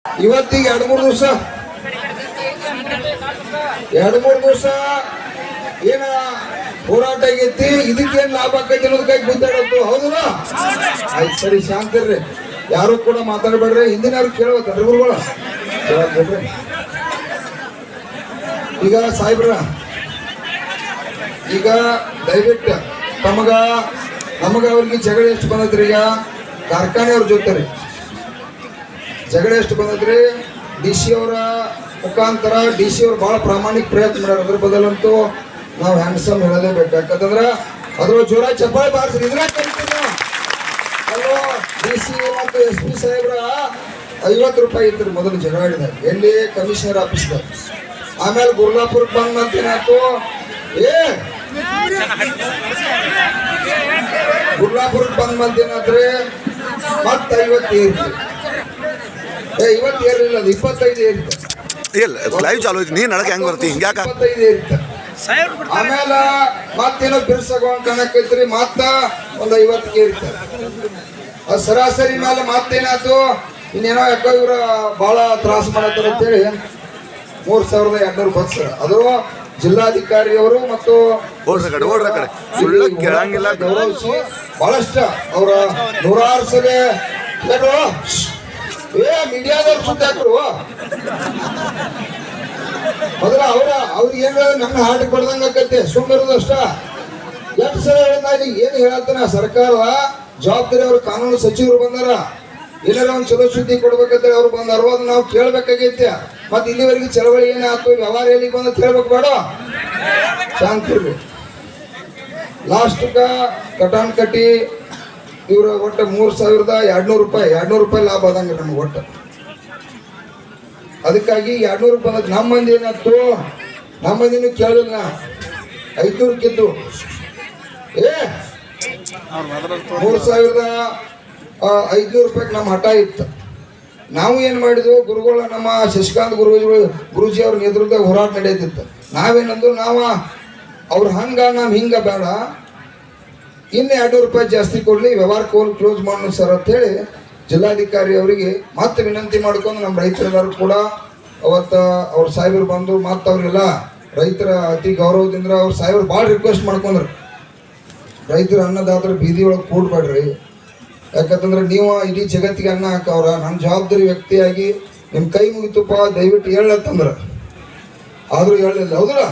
ಇವತ್ತಿಗೆ 2-3 ದಿವಸ ಏನ ಹೋರಾಟ ಆಗೈತಿ. ಇದಕ್ಕೇನ್ ಲಾಭ ಆಕೈತಿ ಅನ್ನೋದಕ್ಕಾಗಿ ಗುದ್ದಾಡತ್ತು. ಹೌದಲ್ಲ? ಆಯ್ತು, ಸರಿ, ಶಾಂತಿರ್ರಿ, ಯಾರು ಕೂಡ ಮಾತಾಡಬೇಡ್ರಿ. ಹಿಂದಿನ ಯಾರು ಕೇಳ್ಬೇಕಲ್ರಿ ಗುರುಗಳ? ಈಗ ಸಾಹೇಬ್ರ, ಈಗ ದಯವಿಟ್ಟು ನಮಗ ಅವ್ರಿಗೆ ಜಗಳ ಎಷ್ಟು ಬಂದದ್ರಿ? ಈಗ ಕಾರ್ಖಾನೆ ಅವ್ರ ಜೊತೆ ರೀ ಜಗಳ ಎಷ್ಟು ಬಂದದ್ರಿ? DC ಅವರ ಮುಖಾಂತರ DC ಅವ್ರು ಬಹಳ ಪ್ರಾಮಾಣಿಕ ಪ್ರಯತ್ನ ಮಾಡ್ಯಾರ. ಅದ್ರ ಬದಲಂತೂ ನಾವು ಹ್ಯಾಂಡ್ಸಮ್ ಹೇಳಲೇಬೇಕು. ಯಾಕಂತಂದ್ರ ಅದ್ರ ಜೋರ ಚಪ್ಪಾಳೆ ಬಾರಿಸ್ರಿ. ಇದ್ರ ಅಲ್ಲೋ, DC ಮತ್ತು SP ಸಾಹೇಬ್ರ 50 ರೂಪಾಯಿ ಇತ್ತು ಮೊದಲು ಜಗಳ ಆಡಿದಾಗ. ಎಲ್ಲಿ? ಕಮಿಷನರ್ ಆಫೀಸ್ದಾಗ. ಆಮೇಲೆ ಗುರ್ಲಾಪುರಕ್ಕೆ ಬಂದ್ ಮತ್ತೇನಾಯ್ತು? ಗುರ್ಲಾಪುರಕ್ಕೆ ಬಂದ್ ಮತ್ತೇನಾದ್ರೆ ಮತ್ತೆ 50 ಏರಿತು. 50 ಏರಿಲ್ಲ, ಅದು 25 ಏರಿತು. ಲೈವ್ ಚಾಲು ಐತಿ, ನೀನ್ ನಡಕ ಹೆಂಗ್ ಬರ್ತಿ? ಹಿಂಗ್ಯಾಕ 25 ಏರಿತ. ಆಮೇಲೆ ಮತ್ತೇನೋ ಬಿರ್ಸಗೊಂಡ್ ಕಣಕೈತ್ರಿ, ಮತ್ತ ಒಂದು 50 ಏರಿತ. ಅದು ಸರಾಸರಿ ಮೇಲೆ ಮತ್ತೇನಾಯ್ತು? ಇನ್ನೇನೋ ಯಾಕೋ ಇವ್ರ ಬಹಳ ತ್ರಾಸ ಮಾಡತ್ತಾರ ಅಂತೇಳಿ 3200 ಬಸ್ ಅದು ಜಿಲ್ಲಾಧಿಕಾರಿ ಅವರು ಮತ್ತು ಗೌರವಿಸಿ ಬಹಳಷ್ಟು ಅವರ 106 ಸಲ ಮೀಡಿಯಾದವ್ರು ಸುತ್ತ ಹಾಕರು. ಮೊದಲ ಅವ್ರಿಗೆ ಏನ್ ಹೇಳ ನನ್ನ ಹಾಟಿಗೆ ಬಡ್ದಂಗ ಆಕೈತೆ. ಸುಮ್ಮನಿರೋದು ಅಷ್ಟ. ಎಷ್ಟು ಸಲ ಹೇಳಿದಾಗ ಏನು ಹೇಳತ್ತಾನ? ಸರ್ಕಾರ ಜವಾಬ್ದಾರಿ ಅವ್ರ ಕಾನೂನು ಸಚಿವರು ಬಂದಾರ. ಏನಾರ ಒಂದು ಚಲೋ ಸುದ್ದಿ ಕೊಡ್ಬೇಕಂತೇಳಿ ಅವ್ರು ಬಂದಾರು. ಅದು ನಾವು ಕೇಳ್ಬೇಕಾಗೈತೆ. ಮತ್ತೆ ಇಲ್ಲಿವರೆಗೆ ಚಳವಳಿ ಏನಾಯ್ತು, ವ್ಯವಹಾರ ಎಲ್ಲಿಗೆ ಬಂದ ಕೇಳ್ಬೇಕು ಬೇಡ? ಶಾಂತಿರ್ಲಿ. ಲಾಸ್ಟ್ಗ ಕಟಾನ್ ಕಟ್ಟಿ ಇವ್ರ ಒಟ್ಟು 3200 ರೂಪಾಯಿ ಲಾಭ ಆದಂಗ ನಮ್ಗೆ ಒಟ್ಟು. ಅದಕ್ಕಾಗಿ 200 ರೂಪಾಯಿ ನಮ್ಮ ಮಂದಿ ಏನಾಯ್ತು? ನಮ್ಮ ಮಂದಿನೂ ಕೇಳಿಲ್ಲ. 500 ಕಿದ್ದು 3500 ರೂಪಾಯಿಗೆ ನಮ್ಮ ಹಠ ಇತ್ತು. ನಾವು ಏನ್ ಮಾಡಿದ್ವು? ಗುರುಗಳ ನಮ್ಮ ಶಶಿಕಾಂತ್ ಗುರುಜಿ ಅವ್ರ ನೇತೃತ್ವದಾಗ ಹೋರಾಟ ನಡೆಯುತ್ತಿತ್ತು. ನಾವೇನಂದ್ರು, ಅವ್ರ ಹಂಗ ನಮ್ ಹಿಂಗ ಬೇಡ, ಇನ್ನು 200 ರೂಪಾಯಿ ಜಾಸ್ತಿ ಕೊಡ್ಲಿ, ವ್ಯವಹಾರ ಕ್ಲೋಸ್ ಮಾಡೋಣ ಸರ್ ಅಂತ ಹೇಳಿ ಜಿಲ್ಲಾಧಿಕಾರಿ ಅವರಿಗೆ ಮತ್ತೆ ವಿನಂತಿ ಮಾಡ್ಕೊಂಡು ನಮ್ಮ ರೈತರೆಲ್ಲರೂ ಕೂಡ ಅವತ್ತ ಅವ್ರ ಸಾಹೇಬರು ಬಂದು ಮತ್ತೆ ಅವ್ರೆಲ್ಲ ರೈತರ ಅತಿ ಗೌರವದಿಂದ ಅವ್ರ ಸಾಹೇಬರು ಭಾಳ ರಿಕ್ವೆಸ್ಟ್ ಮಾಡ್ಕೊಂಡ್ರು, ರೈತರ ಅನ್ನದಾತರ ಬೀದಿ ಒಳಗೆ ಕೂಡ್ಬೇಡ್ರಿ. ಯಾಕಂತಂದ್ರೆ ನೀವು ಇಡೀ ಜಗತ್ತಿಗೆ ಅನ್ನ ಹಾಕವ್ರ. ನನ್ನ ಜವಾಬ್ದಾರಿ ವ್ಯಕ್ತಿಯಾಗಿ ನಿಮ್ಮ ಕೈ ಮುಗಿತುಪ್ಪ, ದಯವಿಟ್ಟು ಹೇಳತ್ತಂದ್ರ. ಆದ್ರೂ ಹೇಳಲಿಲ್ಲ. ಹೌದಲ್ಲ?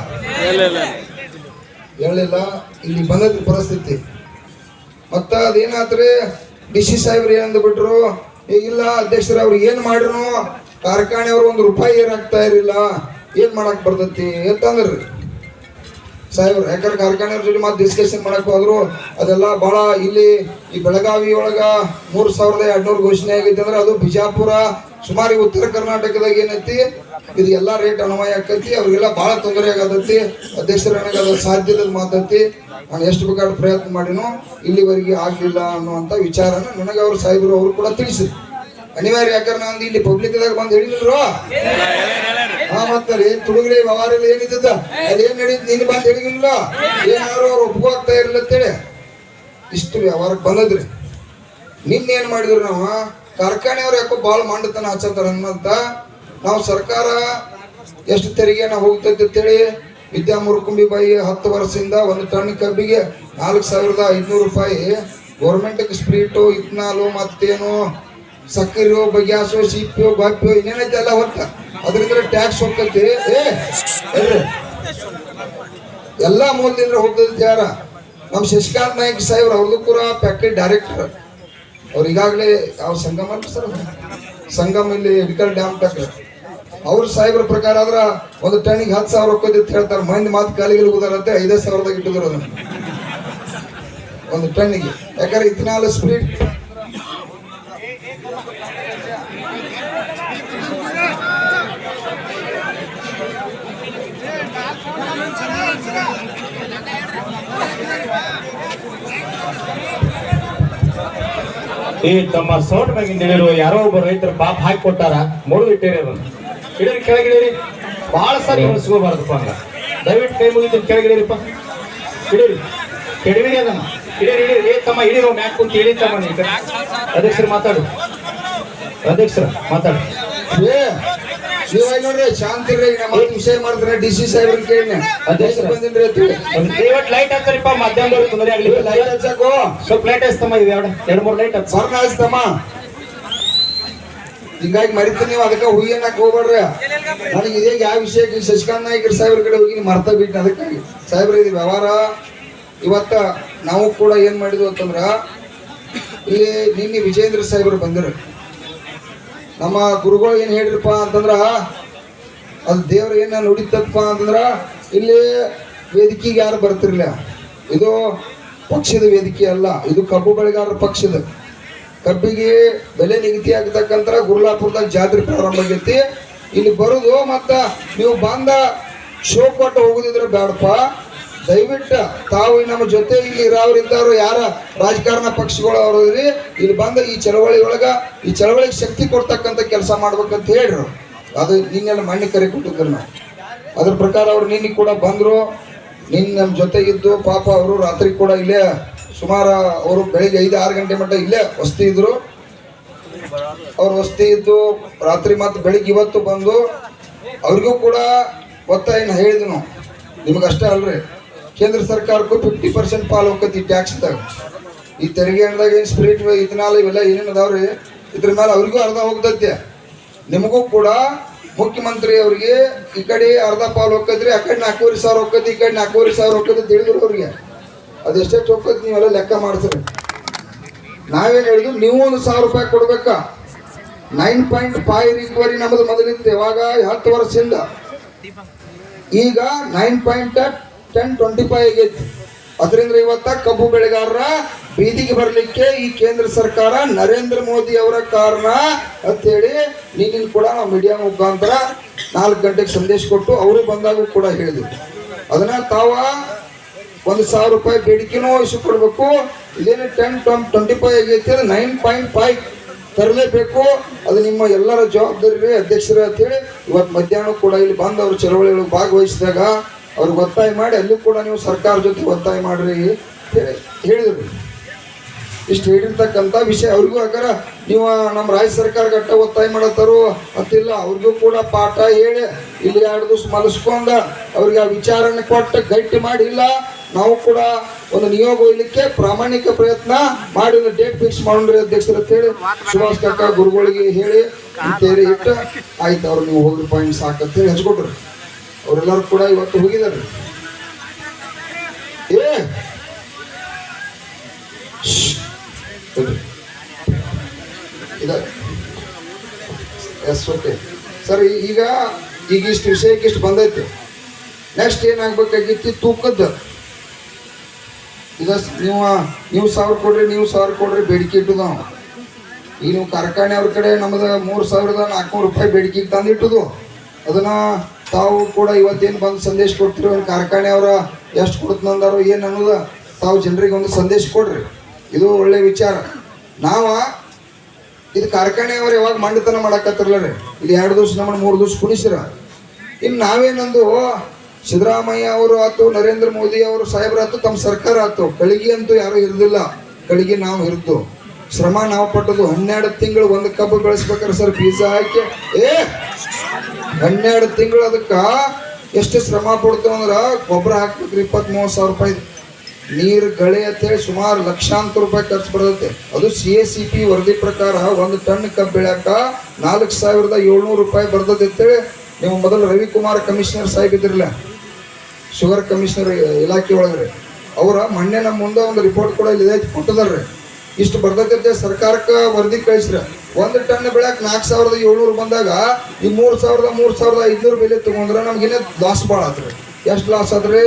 ಹೇಳಿಲ್ಲ. ಇಲ್ಲಿ ಬಂದದ ಪರಿಸ್ಥಿತಿ. ಮತ್ತ ಅದೇನಾತ್ರಿ? DC ಸಾಹೇಬ್ರು ಏನಂದ್ ಬಿಟ್ರು, ಇಲ್ಲ ಅಧ್ಯಕ್ಷರ ಅವ್ರು ಏನ್ ಮಾಡ್ರು, ಕಾರ್ಖಾನೆ ಅವ್ರು 1 ರೂಪಾಯಿ ಏನಾಗ್ತಾ ಇರಲಿಲ್ಲ, ಏನ್ ಮಾಡಕ್ ಬರ್ತೈತಿ ಅಂತಂದ್ರಿ ಸಾಹೇಬ್ರು. ಯಾಕಂದ್ರೆ ಕಾರ್ಖಾನೆಯವ್ರ ಜೊತೆ ಮತ್ತೆ ಡಿಸ್ಕಷನ್ ಮಾಡಕ್ ಹೋದ್ರು. ಅದೆಲ್ಲ ಬಹಳ ಇಲ್ಲಿ ಈ ಬೆಳಗಾವಿ ಒಳಗ 3200 ಘೋಷಣೆ ಆಗೈತಿ. ಅಂದ್ರೆ ಅದು ಬಿಜಾಪುರ ಸುಮಾರು ಉತ್ತರ ಕರ್ನಾಟಕದಾಗ ಏನೈತಿ, ಇದು ಎಲ್ಲಾ ರೇಟ್ ಅನ್ವಯ ಆಕೈತಿ. ಅವ್ರಿಗೆಲ್ಲ ಬಹಳ ತೊಂದರೆ ಆಗತೈತಿ. ಅಧ್ಯಕ್ಷರ ನನಗೆ ಅದು ಸಾಧ್ಯದ ಮಾತೈತಿ. ನಾನು ಎಷ್ಟು ಬೇಕಾದ ಪ್ರಯತ್ನ ಮಾಡಿನೋ ಇಲ್ಲಿವರೆಗೆ ಆಗ್ಲಿಲ್ಲ ಅನ್ನುವಂತ ವಿಚಾರನ ನನಗೆ ಅವ್ರ ಸಾಹೇಬರು ಅವರು ಕೂಡ ತಿಳಿಸಿದ್ರು. ಅನಿವಾರ್ಯ. ಯಾಕಂದ್ರೆ ನಾನು ಇಲ್ಲಿ ಪಬ್ಲಿಕ್ದಾಗ ಬಂದು ಹೇಳಿದ್ರು. ಮತ್ತೆ ತುಡುಗರಿ ವ್ಯವಹಾರ ಎಲ್ಲ ಏನಿದ್ದ ಅದೇನ್ ನಡೀತು, ನೀನು ಬಂದು ಹೇಳಿಲ್ಲ, ಏನಾದ್ರು ಅವ್ರು ಒಪ್ಕೋಗ್ತಾ ಇರಲಿಲ್ಲ ಅಂತೇಳಿ ಇಷ್ಟು ವ್ಯವಹಾರಕ್ಕೆ ಬಂದದ್ರಿ. ನಿನ್ನೇನ್ ಮಾಡಿದ್ರು, ನಾವು ಕಾರ್ಖಾನೆಯವ್ರು ಯಾಕೋ ಭಾಳ ಮಂಡತನ ಹಚ್ಚತಾರ ಅನ್ನಂತ ನಾವು ಸರ್ಕಾರ ಎಷ್ಟು ತೆರಿಗೆ ನಾವು ಹೋಗ್ತೈತಿ ಅಂತೇಳಿ ವಿದ್ಯಾಮುರುಕುಂಬಿ ಬಾಯಿ 10 ವರ್ಷದಿಂದ 1 ಟನ್ ಕಬ್ಬಿಗೆ 4500 ರೂಪಾಯಿ ಗೌರ್ಮೆಂಟ್ಗೆ ಸ್ಪ್ರೀಟು, ಇಥನಾಲು, ಮತ್ತೇನು ಸಕ್ಕರೆಯೋ, ಬಗ್ಯಾಸೋ, ಸಿಪ್ಪಿಯೋ, ಗೊಪ್ಪಿಯೋ ಇನ್ನೇನೈತೆ ಎಲ್ಲ ಹೊತ್ತ ಅದರಿಂದ ಟ್ಯಾಕ್ಸ್ ಹೋಗ್ತೈತಿ. ಎಲ್ಲಾ ಮೂಲದಿಂದ ಹೋಗ್ತೈತಿ. ಯಾರ? ನಮ್ಮ ಶಶಿಕಾಂತ್ ನಾಯ್ಕ ಸಾಹೇಬ್ರು, ಅವ್ರದ್ದು ಕೂಡ ಫ್ಯಾಕ್ಟ್ರಿ ಡೈರೆಕ್ಟರ್. ಅವ್ರು ಈಗಾಗಲೇ ಯಾವ ಸಂಗಮ ಸರ್, ಸಂಗಮ ಇಲ್ಲಿ ಹಿಡ್ಕಲ್ ಡ್ಯಾಮ್ ತಕ್ಕ ಅವ್ರ ಸಾಹೇಬ್ರ ಪ್ರಕಾರ ಆದ್ರ 1 ಟನ್ನಿಗೆ 10,000 ಹೋಗ್ತೈತಿ ಅಂತ ಹೇಳ್ತಾರೆ. ಮಂದಿ ಮಾತು ಕಾಲಿಗೆ ಹೋದಾರಂತೆ 5,000ದಾಗ ಇಟ್ಟಿದ್ರು ಅದನ್ನ 1 ಟನ್ನಿಗೆ. ಯಾಕಂದ್ರೆ ಇಥನಾಲ್ ಸ್ಪ್ರೀಟ್ ಈ ತಮ್ಮ ಸೌಟ್ ಮ್ಯಾಗಿಂದ ಹೇಳಿರುವ ಯಾರೋ ಒಬ್ಬ ರೈತರು ಪಾಪ ಹಾಕಿ ಕೊಟ್ಟಾರ, ಮುರಿದು ಇಟ್ಟಿರಿ. ಅದನ್ನು ಇಡೀರಿ, ಕೆಳಗಿಡೀರಿ. ಬಹಳ ಸಾರಿ ಉಳಿಸ್ಕೋಬಾರ್ದಪ್ಪ. ಹಂಗ ದಯವಿಟ್ಟು ಕೈ ಮುಗಿದು ಕೆಳಗಿಡೀರಿಪ್ಪ. ಇಡೀರಿ, ಕೆಡವಿರಿ ಅದನ್ನ. ಇಡೀರಿ ಇಡೀರಿ. ತಮ್ಮ ಇಡೀ ಮ್ಯಾಕ್ ಕುಂತ ಇಡೀ ತಮ್ಮ. ಅಧ್ಯಕ್ಷರು ಮಾತಾಡು, ಅಧ್ಯಕ್ಷರ ಮಾತಾಡು. ಏ ನೀವ್ ನೋಡ್ರಿ ಶಾಂತಿ ರೀ ನಮ್ಮ ವಿಷಯ ಮಾಡಿದ್ರೆ ಡಿ ಸಿ ಸಾಹೇಬ್ರ ಕೇಳಿ ಅಧ್ಯಕ್ಷರ. ಬಂದಿನ್ರಿ ಅಂತೇಳಿ ಒಂದು ದಯವಿಟ್ಟು ಲೈಟ್ ಹಚ್ಚರಿಪ್ಪ, ಮಧ್ಯಾಹ್ನದವರೆಗೆ ತೊಂದರೆ ಆಗಲಿ. ಲೈಟ್ ಹಚ್ಚಾಕೋ ಸ್ವಲ್ಪ ಲೈಟ್ ಹಚ್ತಮ್ಮ, ಇವು ಎರಡು ಮೂರು ಲೈಟ್ ಹಚ್ಚ. ಸ್ವರ್ಣ ಹಚ್ತಮ್ಮ. ಹಿಂಗಾಗಿ ಮರಿತೀನಿ ನೀವು ಅದಕ್ಕೆ ಹುಯ್ಯನಕ್ ಹೋಗ್ಬೇಡ್ರಿ. ನನಗೆ ಇದೇ ಯಾವ ವಿಷಯಕ್ಕೆ ಶಶಿಕಾಂತ್ ನಾಯ್ಕರ್ ಸಾಹೇಬ್ರ ಕಡೆ ಹೋಗಿ ಮರ್ತ ಬಿಟ್ಟು ಅದಕ್ಕಾಗಿ ಸಾಹೇಬ್ರ ಇದು ವ್ಯವಹಾರ ಇವತ್ತ ನಾವು ಕೂಡ ಏನ್ ಮಾಡಿದ್ವು ಅಂತಂದ್ರ ಇಲ್ಲಿ ನಿನ್ನೆ ವಿಜೇಂದ್ರ ಸಾಹೇಬ್ರು ಬಂದಿರು. ನಮ್ಮ ಗುರುಗಳು ಏನ್ ಹೇಳಿರಪ್ಪ ಅಂತಂದ್ರ ಅದು ದೇವ್ರ ಏನ ನುಡಿತಪ್ಪ ಅಂತಂದ್ರ ಇಲ್ಲಿ ವೇದಿಕೆಗೆ ಯಾರು ಬರ್ತಿರ್ಲಿಲ್ಲ. ಇದು ಪಕ್ಷದ ವೇದಿಕೆ ಅಲ್ಲ, ಇದು ಕಬ್ಬು ಬೆಳೆಗಾರರ ಪಕ್ಷದ. ಕಬ್ಬಿಗೆ ಬೆಲೆ ನಿಗದಿ ಆಗ್ತಕ್ಕಂಥ ಗುರ್ಲಾಪುರದಾಗ ಜಾತ್ರೆ ಪ್ರಾರಂಭ ಆಗೈತಿ. ಇಲ್ಲಿ ಬರುದು ಮತ್ತ ನೀವು ಬಂದ ಶೋ ಕೊಟ್ಟು ಹೋಗುದಿದ್ರೆ ಬೇಡಪ್ಪ. ದಯವಿಟ್ಟು ತಾವು ನಮ್ಮ ಜೊತೆ ಇಲ್ಲಿ ಇರೋರಿದ್ದಾರು ಯಾರ ರಾಜಕಾರಣ ಪಕ್ಷಗಳು ಅವ್ರಿ ಇಲ್ಲಿ ಬಂದ ಈ ಚಳವಳಿ ಒಳಗ ಈ ಚಳವಳಿಗೆ ಶಕ್ತಿ ಕೊಡ್ತಕ್ಕಂಥ ಕೆಲಸ ಮಾಡ್ಬೇಕಂತ ಹೇಳ್ರು. ಅದು ನಿನ್ನೆಲ್ಲ ಮಣ್ಣಿ ಕರೆ ಕೊಟ್ಟಿದ್ರು ನಾವು. ಅದ್ರ ಪ್ರಕಾರ ಅವ್ರು ನಿನ್ನೆ ಕೂಡ ಬಂದ್ರು. ನಿನ್ನ ನಮ್ಮ ಜೊತೆಗಿದ್ದು ಪಾಪ ಅವರು ರಾತ್ರಿ ಕೂಡ ಇಲ್ಲೇ ಸುಮಾರು ಅವರು ಬೆಳಿಗ್ಗೆ 5-6 ಗಂಟೆ ಮಟ್ಟ ಇಲ್ಲೇ ವಸ್ತಿ ಇದ್ರು. ಅವ್ರು ವಸ್ತಿ ಇದ್ದು ರಾತ್ರಿ ಮತ್ತು ಬೆಳಿಗ್ಗೆ ಇವತ್ತು ಬಂದು ಅವ್ರಿಗೂ ಕೂಡ ಒತ್ತಾಯನ ಹೇಳಿದ್ನು. ನಿಮಗಷ್ಟೇ ಅಲ್ರಿ, ಕೇಂದ್ರ ಸರ್ಕಾರಕ್ಕೂ 50% ಪಾಲು ಹೋಗ್ತೈತಿ ಟ್ಯಾಕ್ಸ್ದಾಗ. ಈ ತೆರಿಗೆ ಹಣದಾಗ ಏನು ಸ್ಪಿರಿಟ್ ಇಥನಾಲ್ ಇವೆಲ್ಲ ಏನೇನು ಅದಾವ್ರಿ, ಇದ್ರ ಮೇಲೆ ಅವ್ರಿಗೂ ಅರ್ಧ ಹೋಗ್ತೈತೆ. ನಿಮಗೂ ಕೂಡ ಮುಖ್ಯಮಂತ್ರಿ ಅವ್ರಿಗೆ ಈ ಕಡೆ ಅರ್ಧ ಪಾಲು ಹೋಗ್ತೈತ್ರಿ, ಆ ಕಡೆ 4,500 ಹೋಗ್ತೈತಿ, ಈ ಕಡೆ 4,500 ಹೋಗ್ತೈತಿ ತಿಳಿದ್ರು ಅವ್ರಿಗೆ. ಅದೆಷ್ಟೆಷ್ಟು ಹೋಗ್ತೈತಿ ನೀವೆಲ್ಲ ಲೆಕ್ಕ ಮಾಡ್ತೀರಿ. ನಾವೇನು ಹೇಳಿದ್ವಿ, ನೀವು ಒಂದು 1,000 ರೂಪಾಯಿ ಕೊಡ್ಬೇಕಾ. 9.5 ರಿಕವರಿ ನಮ್ಮದು ಮೊದಲಿತ್ತು ಯಾವಾಗ 10 ವರ್ಷದಿಂದ. ಈಗ 9.1025 ಆಗೈತಿ. ಅದರಿಂದ ಇವತ್ತ ಕಬ್ಬು ಬೆಳೆಗಾರರ ಬೀದಿಗೆ ಬರಲಿಕ್ಕೆ ಈ ಕೇಂದ್ರ ಸರ್ಕಾರ ನರೇಂದ್ರ ಮೋದಿ ಅವರ ಕಾರಣ ಅಂತೇಳಿ ನೀನಿನ್ ಕೂಡ ನಾವು ಮೀಡಿಯಾ ಮುಖಾಂತರ 4 ಗಂಟೆಗೆ ಸಂದೇಶ ಕೊಟ್ಟು ಅವರು ಬಂದಾಗ ಕೂಡ ಹೇಳಿದ್ವಿ. ಅದನ್ನ ತಾವ 1,000 ರೂಪಾಯಿ ಬೇಡಿಕೆನೂ ಇಶ್ಯೂ ಕೊಡ್ಬೇಕು. ಇದೇನು 10.25 ಆಗೈತಿ, ಅದು 9.5 ತರಲೇಬೇಕು. ಅದು ನಿಮ್ಮ ಎಲ್ಲರ ಜವಾಬ್ದಾರಿ ಅಧ್ಯಕ್ಷರ ಅಂತೇಳಿ ಇವತ್ತು ಮಧ್ಯಾಹ್ನ ಕೂಡ ಇಲ್ಲಿ ಬಂದು ಅವರು ಚಳವಳಿಯೊಳಗೆ ಭಾಗವಹಿಸಿದಾಗ ಅವ್ರಿಗೆ ಒತ್ತಾಯ ಮಾಡಿ ಅಲ್ಲೂ ಕೂಡ ನೀವು ಸರ್ಕಾರ ಜೊತೆ ಒತ್ತಾಯ ಮಾಡ್ರಿ ಹೇಳಿದ್ರು. ಇಷ್ಟು ಹೇಳಿರ್ತಕ್ಕಂಥ ವಿಷಯ ಅವ್ರಿಗೂ ಹಾಗಾರ ನೀವು ನಮ್ಮ ರಾಜ್ಯ ಸರ್ಕಾರ ಗಟ್ಟ ಒತ್ತಾಯ ಮಾಡತ್ತಾರು ಅಂತಿಲ್ಲ. ಅವ್ರಿಗೂ ಕೂಡ ಪಾಠ ಹೇಳಿ ಇಲ್ಲಿ 2 ದಿವಸ ಮಲಸ್ಕೊಂಡ ಅವ್ರಿಗೆ ಆ ವಿಚಾರಣೆ ಕೊಟ್ಟು ಗಟ್ಟಿ ಮಾಡಿಲ್ಲ. ನಾವು ಕೂಡ ಒಂದು ನಿಯೋಗ ಒಯ್ಲಿಕ್ಕೆ ಪ್ರಾಮಾಣಿಕ ಪ್ರಯತ್ನ ಮಾಡಿ ಒಂದು ಡೇಟ್ ಫಿಕ್ಸ್ ಮಾಡೋಣ್ರಿ ಅಧ್ಯಕ್ಷರ ಅಂತೇಳಿ ಸುಭಾಷ್ ಕಾಕ ಗುರುಗಳಿಗೆ ಹೇಳಿ ಅಂತೇಳಿ ಇಟ್ಟು ಆಯ್ತು ಅವ್ರು ನೀವು ಹೋಗ್ರಿ ಪಾಯಿಂಟ್ ಸಾಕಂತೇಳಿ ಹಚ್ಕೊಟ್ರಿ. ಅವರೆಲ್ಲರೂ ಕೂಡ ಇವತ್ತು ಹೋಗಿದ್ದಾರೆ. ಓಕೆ ಸರ್, ಈಗ ಇಷ್ಟು ವಿಷಯಕ್ಕೆ ಇಷ್ಟು ಬಂದೈತಿ. ನೆಕ್ಸ್ಟ್ ಏನಾಗ್ಬೇಕಾಗಿತ್ತು, ತೂಕದ್ದು. ಈಗ ನೀವು 1,000 ಕೊಡ್ರಿ, ನೀವು 1,000 ಕೊಡ್ರಿ ಬೇಡಿಕೆ ಇಟ್ಟುದು ನಾವು. ಈಗ ನೀವು ಕಾರ್ಖಾನೆ ಅವ್ರ ಕಡೆ ನಮ್ಮದು 3,400 ರೂಪಾಯಿ ಬೇಡಿಕೆಗೆ ತಂದಿಟ್ಟುದು. ಅದನ್ನ ತಾವು ಕೂಡ ಇವತ್ತೇನು ಬಂದು ಸಂದೇಶ ಕೊಡ್ತಿರೋ ಕಾರ್ಖಾನೆ ಅವರ ಎಷ್ಟು ಕೊಡ್ತಂದಾರೋ ಏನು ಅನ್ನೋದು ತಾವು ಜನರಿಗೆ ಒಂದು ಸಂದೇಶ ಕೊಡ್ರಿ. ಇದು ಒಳ್ಳೆ ವಿಚಾರ. ಇದು ಕಾರ್ಖಾನೆಯವರು ಯಾವಾಗ ಮಂಡತನ ಮಾಡಕತ್ತಿರಲ್ಲ ರೀ. ಇಲ್ಲಿ 2 ದಿವಸ ನಮ್ಮನ್ನು 3 ದಿವಸ ಕುಣಿಸಿರ. ಇನ್ನು ನಾವೇನಂದು ಸಿದ್ದರಾಮಯ್ಯ ಅವರು ಆಯ್ತು, ನರೇಂದ್ರ ಮೋದಿ ಅವರು ಸಾಹೇಬ್ರ ಆಯ್ತು, ತಮ್ಮ ಸರ್ಕಾರ ಆಯ್ತು, ಕಳಿಗೆ ಅಂತೂ ಯಾರು ಇರ್ದಿಲ್ಲ. ಕಳಿಗೆ ನಾವು ಇರ್ದು ಶ್ರಮ ನಾವು ಪಟ್ಟದು. 12 ತಿಂಗಳು ಒಂದು ಕಬ್ಬು ಬೆಳೆಸ್ಬೇಕಾರೆ ಸರ್ ಬೀಜ ಹಾಕಿ 12 ತಿಂಗಳು ಅದಕ್ಕೆ ಎಷ್ಟು ಶ್ರಮ ಪಡ್ತೇವೆ ಅಂದ್ರೆ ಗೊಬ್ಬರ ಹಾಕ್ಬೇಕ್ರಿ 23,000 ರೂಪಾಯಿ, ನೀರು ಗಳೆ ಅಂತೇಳಿ ಸುಮಾರು ಲಕ್ಷಾಂತರ ರೂಪಾಯಿ ಖರ್ಚು ಬರ್ತೈತೆ. ಅದು CACP ವರದಿ ಪ್ರಕಾರ 1 ಟನ್ ಕಬ್ಬು ಬೆಳ್ಯಾಕ 4,700 ರೂಪಾಯಿ ಬರ್ತದೆ ಅಂತೇಳಿ ನೀವು ಮೊದಲು ರವಿಕುಮಾರ್ ಕಮಿಷನರ್ ಸಾಹೇಬ್ ಇದ್ರಲ್ಲ, ಶುಗರ್ ಕಮಿಷನರ್ ಇಲಾಖೆ ಒಳಗ್ರಿ, ಅವರ ಮೊನ್ನೆ ನಮ್ಮ ಮುಂದೆ ಒಂದು ರಿಪೋರ್ಟ್ ಕೂಡ ಇಲ್ಲಿ ಕೊಟ್ಟದಾರ್ರಿ. ಇಷ್ಟು ಬರ್ತೈತೆ ಸರ್ಕಾರಕ್ಕೆ ವರದಿ ಕಳಿಸ್ರ. 1 ಟನ್ ಬೆಳ್ಯಾಕ 4,700 ಬಂದಾಗ ಈ 3,500 ಬೆಲೆ ತಗೊಂಡ್ರೆ ನಮ್ಗೇನೇ ಲಾಸ್ ಭಾಳ ಆತ್ರಿ. ಎಷ್ಟು ಲಾಸ್ ಆದ್ರಿ?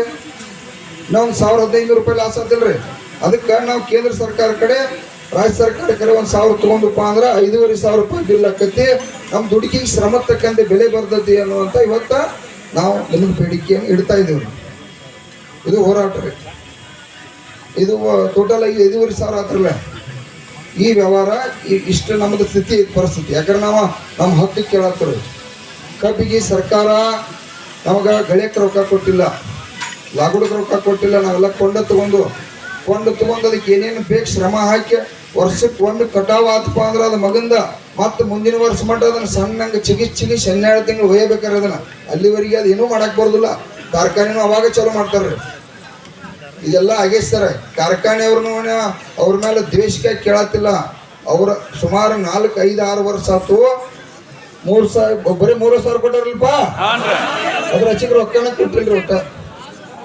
ನಾವು 1,500 ರೂಪಾಯಿ ಲಾಸ್ ಆತಿಲ್ರಿ. ಅದಕ್ಕೆ ನಾವು ಕೇಂದ್ರ ಸರ್ಕಾರ ಕಡೆ ರಾಜ್ಯ ಸರ್ಕಾರ ಕಡೆ 1,000 ತೊಗೊಂಡಪ್ಪ ಅಂದ್ರೆ 5,500 ರೂಪಾಯಿ ಬಿಲ್ ಆಕತಿ. ನಮ್ಮ ದುಡುಕಿಗೆ ಶ್ರಮ ತಕ್ಕಂತೆ ಬೆಲೆ ಬರ್ತೈತಿ ಅನ್ನುವಂಥ ಇವತ್ತು ನಾವು ನಿಮಗೆ ಬೇಡಿಕೆಯನ್ನು ಇಡ್ತಾ ಇದ್ದೀವಿ. ಇದು ಹೋರಾಟ ರೀ. ಇದು ಟೋಟಲ್ ಆಗಿ 5,500 ಆತ್ರಲ್ಲ ಈ ವ್ಯವಹಾರ. ಇಷ್ಟು ನಮ್ಮದು ಸ್ಥಿತಿ ಪರಿಸ್ಥಿತಿ. ಯಾಕಂದ್ರೆ ನಾವು ನಮ್ಮ ಹಕ್ಕು ಕೇಳತ್ತೀವಿ. ಕಬ್ಬಿಗೆ ಸರ್ಕಾರ ನಮಗೆ ಗಳಿಯಕ್ಕೆ ರೊಕ್ಕ ಕೊಟ್ಟಿಲ್ಲ, ಲಾಗುಡಕ್ಕೆ ರೊಕ್ಕ ಕೊಟ್ಟಿಲ್ಲ. ನಾವೆಲ್ಲ ಕೊಂಡು ತಗೊಂಡು ಅದಕ್ಕೆ ಏನೇನು ಬೇಕು ಶ್ರಮ ಹಾಕಿ ವರ್ಷಕ್ಕೆ ಒಮ್ಮೆ ಕಟಾವ್ ಆತಪ್ಪ ಅಂದ್ರೆ ಅದು ಮಗಂದ ಮತ್ತೆ ಮುಂದಿನ ವರ್ಷ ಮಟ್ಟ ಅದನ್ನ ಸಣ್ಣಂಗೆ ಚಿಗಿಸ್ 12 ತಿಂಗಳು ಒಯ್ಯಬೇಕಾರೆ ಅದನ್ನ ಅಲ್ಲಿವರೆಗೆ ಅದು ಏನೂ ಮಾಡಕ್ ಬರೋದಿಲ್ಲ. ಕಾರ್ಖಾನೆನೂ ಅವಾಗ ಚಾಲೂ ಮಾಡ್ತಾರ್ರಿ. ಇದೆಲ್ಲ ಆಗೇಸ್ತಾರೆ ಕಾರ್ಖಾನೆಯವ್ರನ್ನ ಅವ್ರ ಮೇಲೆ ದ್ವೇಷಕ್ಕೆ ಕೇಳತ್ತಿಲ್ಲ. ಅವ್ರ ಸುಮಾರು 4, 5, 6 ವರ್ಷ ಆಯ್ತು 3,000 ಬರೀ 3,000 ಕೊಟ್ಟಾರಲ್ಪ. ಅದ್ರ ಹಚ್ಚಿಗೆ ರೊಕ್ಕನ ಕೊಟ್ಟಿಲ್ರಿ ಒಟ್ಟ.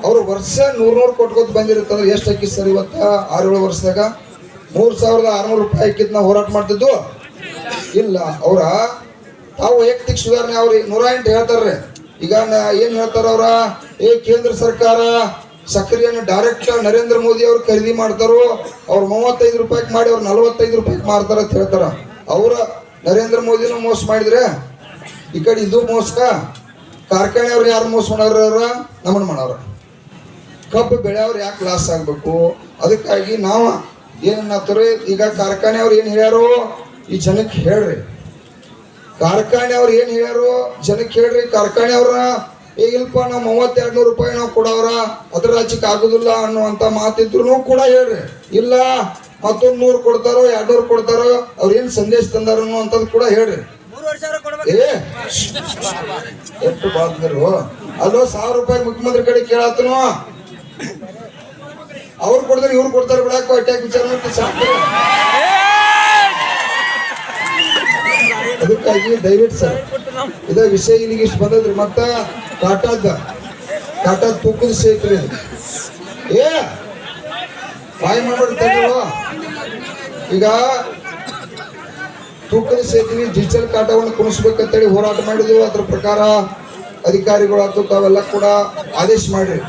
ಅವ್ರು ವರ್ಷ 100 ಕೊಟ್ಕೋತ ಬಂದಿರುತ್ತಂದ್ರೆ ಎಷ್ಟು ಹಾಕಿ ಸರ್ ಇವತ್ತ 6-7 ವರ್ಷದಾಗ 3,600 ರೂಪಾಯಿ ಹಾಕಿದ್ ನಾವು ಹೋರಾಟ ಮಾಡ್ತಿದ್ದು ಇಲ್ಲ. ಅವ್ರ ತಾವು ವೈಯಕ್ತಿಕ ಸುಧಾರಣೆ ಅವ್ರು 108 ಹೇಳ್ತಾರ್ರಿ. ಈಗ ಏನ್ ಹೇಳ್ತಾರ ಅವ್ರ, ಕೇಂದ್ರ ಸರ್ಕಾರ ಸಕ್ಕರೆಯನ್ನು ಡೈರೆಕ್ಟ್ ನರೇಂದ್ರ ಮೋದಿ ಅವ್ರು ಖರೀದಿ ಮಾಡ್ತಾರೋ, ಅವ್ರು 35 ರೂಪಾಯಿಗೆ ಮಾಡಿ ಅವ್ರು 45 ರೂಪಾಯಿಗೆ ಮಾರ್ತಾರ ಅಂತ ಹೇಳ್ತಾರ. ಅವ್ರ ನರೇಂದ್ರ ಮೋದಿನೂ ಮೋಸ ಮಾಡಿದ್ರೆ ಈ ಕಡೆ ಇದು ಮೋಸಕ ಕಾರ್ಖಾನೆ ಅವ್ರು ಯಾರು ಮೋಸ ಮಾಡೋರ ನಮ್ಮನ್ನ ಮಾಡೋರ. ಕಬ್ಬು ಬೆಳೆಯವ್ರು ಯಾಕೆ ಲಾಸ್ ಆಗ್ಬೇಕು? ಅದಕ್ಕಾಗಿ ನಾವು ಏನನ್ನತ್ತವ್ರಿ, ಈಗ ಕಾರ್ಖಾನೆ ಅವ್ರು ಏನ್ ಹೇಳ್ಯಾರೋ ಈ ಜನಕ್ಕೆ ಹೇಳ್ರಿ. ಕಾರ್ಖಾನೆ ಅವ್ರು ಏನ್ ಹೇಳ್ಯಾರೋ ಜನಕ್ಕೆ ಹೇಳ್ರಿ. ಕಾರ್ಖಾನೆ ಅವ್ರ ಇಲ್ಪ ನಾವು 3200 ರೂಪಾಯಿ ನಾವು ಕೊಡವ್ರ ಅದ್ರ ರಾಜ್ಯಕ್ಕೆ ಆಗುದಿಲ್ಲ ಅನ್ನುವಂತ ಮಾತಿದ್ರು ಕೂಡ ಹೇಳ್ರಿ. ಇಲ್ಲ ಮತ್ತೊಂದು 100 ಕೊಡ್ತಾರೋ 200 ಕೊಡ್ತಾರೋ ಅವ್ರ ಏನ್ ಸಂದೇಶ ತಂದಾರ ಅನ್ನುವಂಥದ್ದು ಕೂಡ ಹೇಳ್ರಿ. ಎಷ್ಟು ಬಾದ್ರು ಅದು 1000 ರೂಪಾಯಿ ಮುಖ್ಯಮಂತ್ರಿ ಕಡೆ ಕೇಳತ್ತನು, ಅವ್ರು ಕೊಡ್ತಾರೆ ಇವ್ರು ಕೊಡ್ತಾರೆ ಬಿಡಾಕ ಅಟ್ಯಾಕ್ ವಿಚಾರ ಮಾಡಿ ಸಾಕು. ಅದಕ್ಕಾಗಿ ದಯವಿಟ್ಟು ಸರ್ ಇದ ವಿಷಯ ಇಲ್ಲಿಗೆ ಇಷ್ಟು ಬಂದದ್ರಿ. ಮತ್ತ ಕಾಟದ ತೂಕದ ಸೇತ್ರಿ ಬಾಯಿ ಮಾಡ್ಬಿಡ್ತಾರ. ಈಗ ತೂಕದ ಸೇತುವೆ ಡಿಜಿಟಲ್ ಕಾಟವನ್ನು ಕುಣಿಸ್ಬೇಕಂತೇಳಿ ಹೋರಾಟ ಮಾಡಿದ್ವು. ಅದ್ರ ಪ್ರಕಾರ ಅಧಿಕಾರಿಗಳು ತಾವೆಲ್ಲ ಕೂಡ ಆದೇಶ ಮಾಡ್ರಿ.